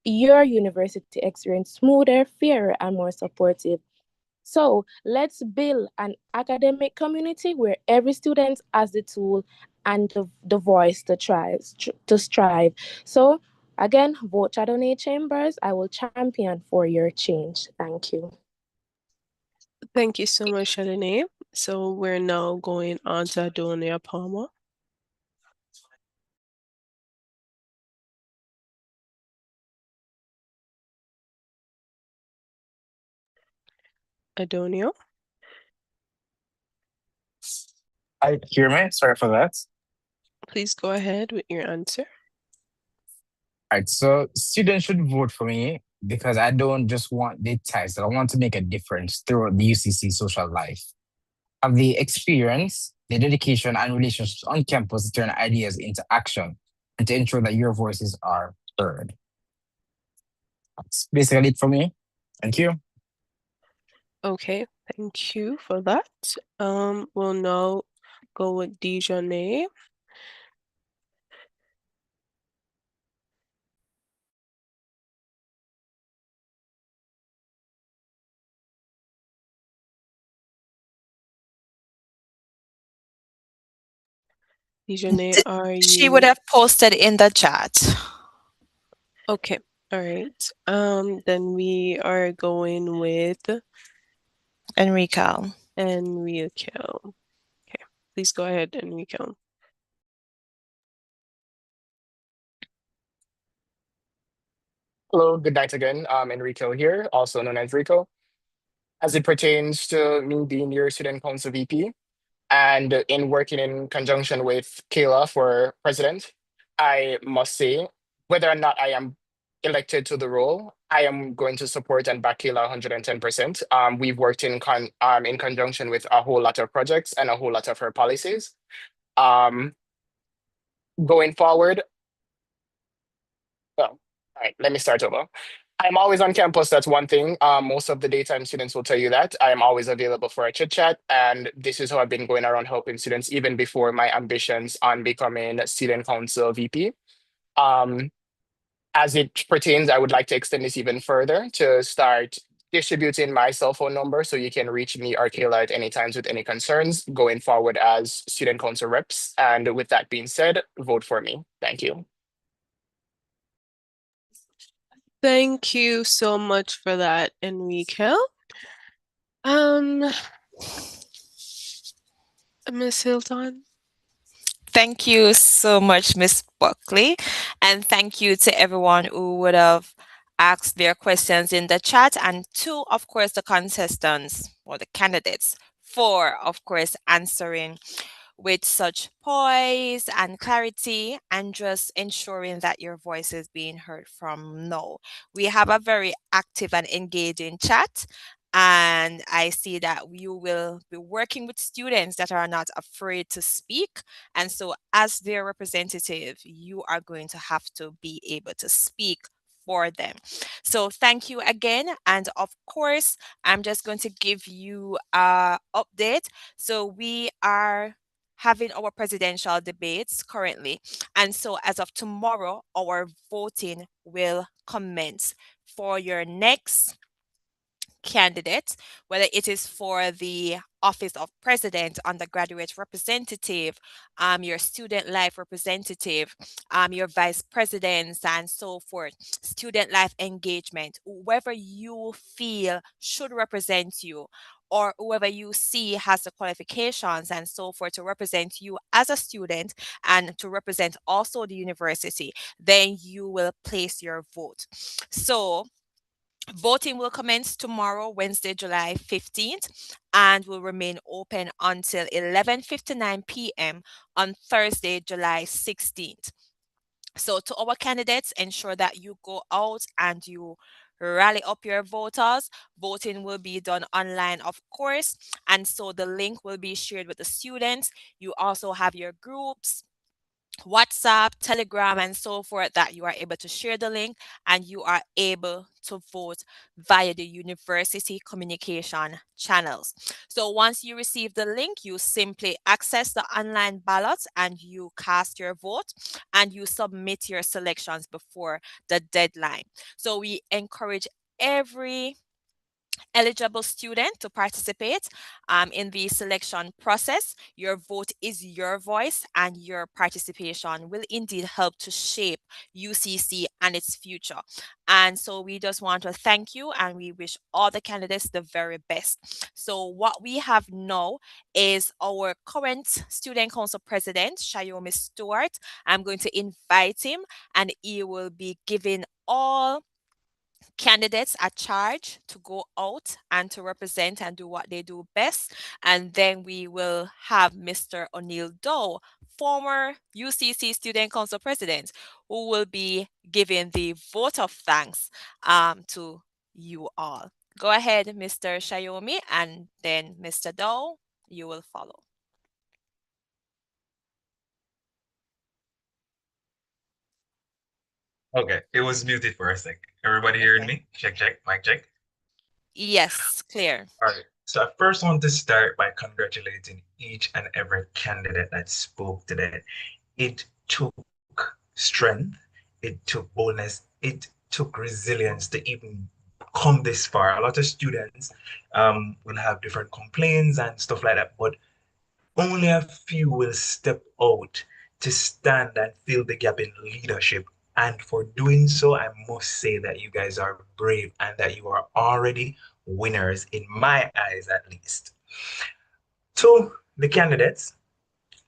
your university experience smoother, fairer, and more supportive. So let's build an academic community where every student has the tool and the voice to strive. So again, vote Chardonnay Chambers. I will champion for your change. Thank you. Thank you so much, Shalane. So we're now going on to Adonia Palmer. Adonio, I hear me. Sorry for that. please go ahead with your answer. Right. So students should vote for me because I don't just want the title. I want to make a difference throughout the UCC social life. Have the experience, the dedication, and relationships on campus to turn ideas into action and to ensure that your voices are heard. That's basically it for me. Thank you. Okay, thank you for that. We'll now go with Dijonay. Dijonay, are She would you have posted in the chat. okay? All right. Then we are going with Enrico. Enrico. Okay, please go ahead, Enrico. Hello, good night again. Enrico here, also known as Rico. As it pertains to me being your student council VP and in working in conjunction with Kayla for president, I must say, whether or not I am elected to the role, I am going to support and back Kayla 110%. We've worked in conjunction with a whole lot of projects and a whole lot of her policies. Um, Going forward, well, all right, let me start over. I'm always on campus. That's one thing. Most of the daytime students will tell you that. I am always available for a chit chat. And this is how I've been going around helping students even before my ambitions on becoming student council VP. Um, as it pertains, I would like to extend this even further to start distributing my cell phone number so you can reach me or Kayla at any times with any concerns going forward as student council reps. And with that being said, vote for me. Thank you. Thank you so much for that, Enrico. Miss Hilton. Thank you so much, Miss Buckley. And thank you to everyone who would have asked their questions in the chat, and to, of course, the contestants or the candidates for, of course, answering with such poise and clarity, and just ensuring that your voice is being heard from now. We have a very active and engaging chat. And I see that you will be working with students that are not afraid to speak. And so, as their representative, you are going to have to be able to speak for them. So, thank you again. And of course, I'm just going to give you a update. So, we are having our presidential debates currently. And so, as of tomorrow, our voting will commence for your next candidate, whether it is for the office of president, undergraduate representative, your student life representative, your vice presidents, and so forth, student life engagement, whoever you feel should represent you, or whoever you see has the qualifications and so forth to represent you as a student and to represent also the university, then you will place your vote. So, voting will commence tomorrow, Wednesday, July 15th, and will remain open until 11:59 p.m. on Thursday, July 16th. So, to our candidates, ensure that you go out and you rally up your voters. Voting will be done online, of course, and so the link will be shared with the students. You also have your groups, WhatsApp, Telegram, and so forth, that you are able to share the link and you are able to vote via the university communication channels. So once you receive the link, you simply access the online ballot and you cast your vote and you submit your selections before the deadline. So we encourage every eligible student to participate in the selection process. Your vote is your voice, and your participation will indeed help to shape UCC and its future. And so we just want to thank you and we wish all the candidates the very best. So, what we have now is our current Student Council President, Shayomi Stewart. I'm going to invite him, and he will be giving all candidates are charged to go out and to represent and do what they do best. And then we will have Mr. O'Neill Doe, former UCC Student Council President, who will be giving the vote of thanks to you all. Go ahead, Mr. Shayomi, and then Mr. Doe, you will follow. Okay, it was muted for a sec. Everybody hearing me? Check, check, mic check. Yes, clear. All right. So I first want to start by congratulating each and every candidate that spoke today. It took strength, it took boldness, it took resilience to even come this far. A lot of students will have different complaints and stuff like that, but only a few will step out to stand and fill the gap in leadership. And for doing so, I must say that you guys are brave and that you are already winners in my eyes, at least. To the candidates,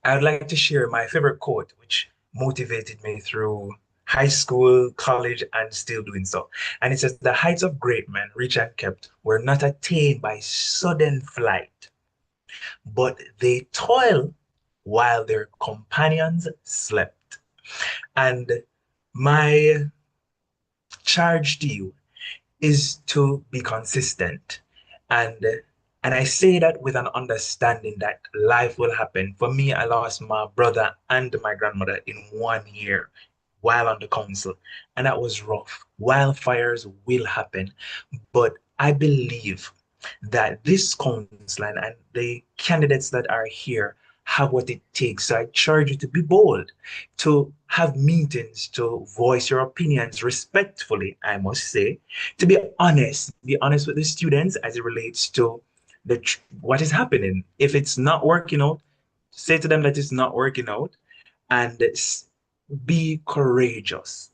I would like to share my favorite quote, which motivated me through high school, college, and still doing so. And it says, "The heights of great men, rich and kept, were not attained by sudden flight, but they toil while their companions slept." And my charge to you is to be consistent. And and I say that with an understanding that life will happen. For me, I lost my brother and my grandmother in 1 year while on the council, and that was rough. Wildfires will happen, but I believe that this council and the candidates that are here have what it takes. So I charge you to be bold, to have meetings, to voice your opinions respectfully, I must say, to be honest with the students as it relates to what is happening. If it's not working out, say to them that it's not working out, and be courageous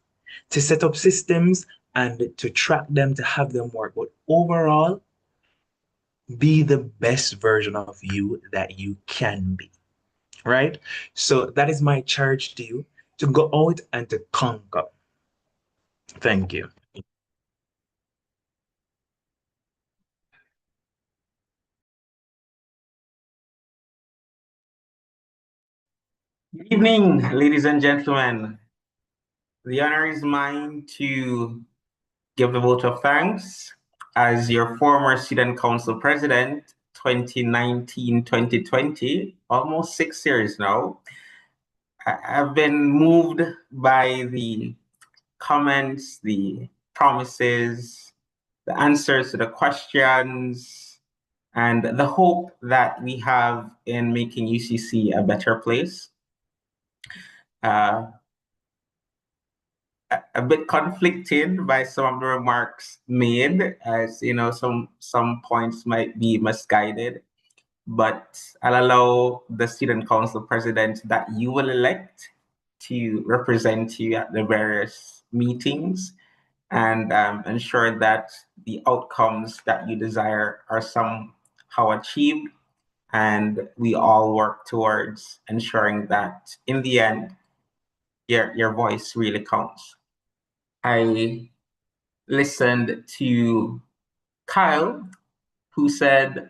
to set up systems and to track them to have them work. But overall, be the best version of you that you can be, right? So that is my charge to you, to go out and to conquer. Thank you. Good evening, ladies and gentlemen. The honor is mine to give the vote of thanks as your former Student Council President, 2019-2020, almost 6 years now. I've been moved by the comments, the promises, the answers to the questions, and the hope that we have in making UCC a better place. A bit conflicted by some of the remarks made, as you know, some points might be misguided, but I'll allow the student council president that you will elect to represent you at the various meetings and ensure that the outcomes that you desire are somehow achieved, and we all work towards ensuring that in the end your voice really counts. I listened to Kyle, who said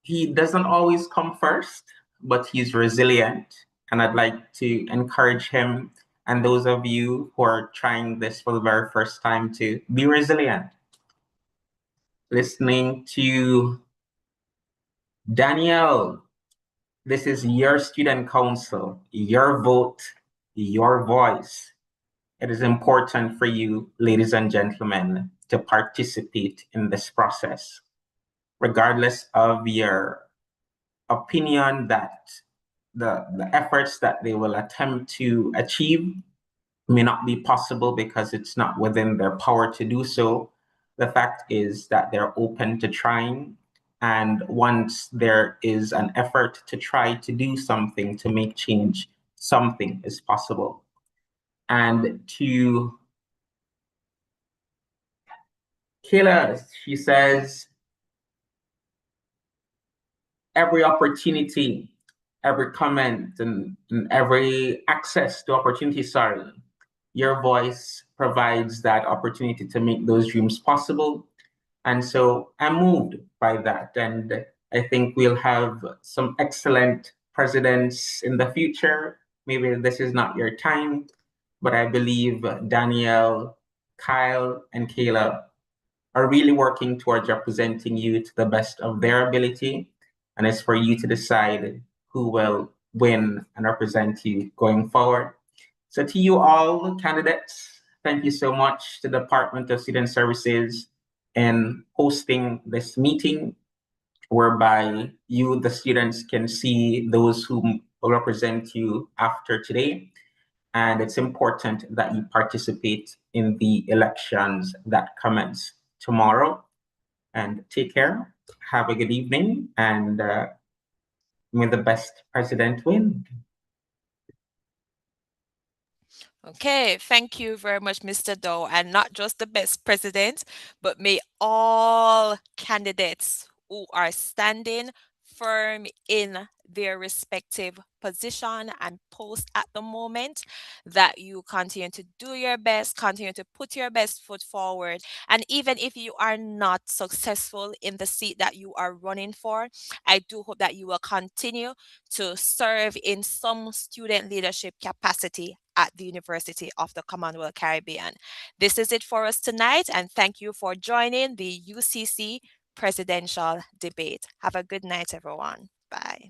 he doesn't always come first, but he's resilient. And I'd like to encourage him and those of you who are trying this for the very first time to be resilient. Listening to Danielle, this is your student council, your vote, your voice. It is important for you, ladies and gentlemen, to participate in this process, regardless of your opinion that the efforts that they will attempt to achieve may not be possible because it's not within their power to do so. The fact is that they're open to trying. And once there is an effort to try to do something to make change, something is possible. And to Kayla, she says, every opportunity, every comment, and every access to opportunity, your voice provides that opportunity to make those dreams possible. And so I'm moved by that. And I think we'll have some excellent presidents in the future. Maybe this is not your time, but I believe Danielle, Kyle, and Kayla are really working towards representing you to the best of their ability. And it's for you to decide who will win and represent you going forward. So to you all candidates, thank you so much to the Department of Student Services in hosting this meeting, whereby you, the students, can see those who will represent you after today. And it's important that you participate in the elections that commence tomorrow. And take care, have a good evening, and may the best president win. Okay, thank you very much, Mr. Doe. And not just the best president, but may all candidates who are standing firm in their respective position and post at the moment, that you continue to do your best, continue to put your best foot forward. And even if you are not successful in the seat that you are running for, I do hope that you will continue to serve in some student leadership capacity at the University of the Commonwealth Caribbean. This is it for us tonight, and thank you for joining the UCC presidential debate. Have a good night, everyone. Bye.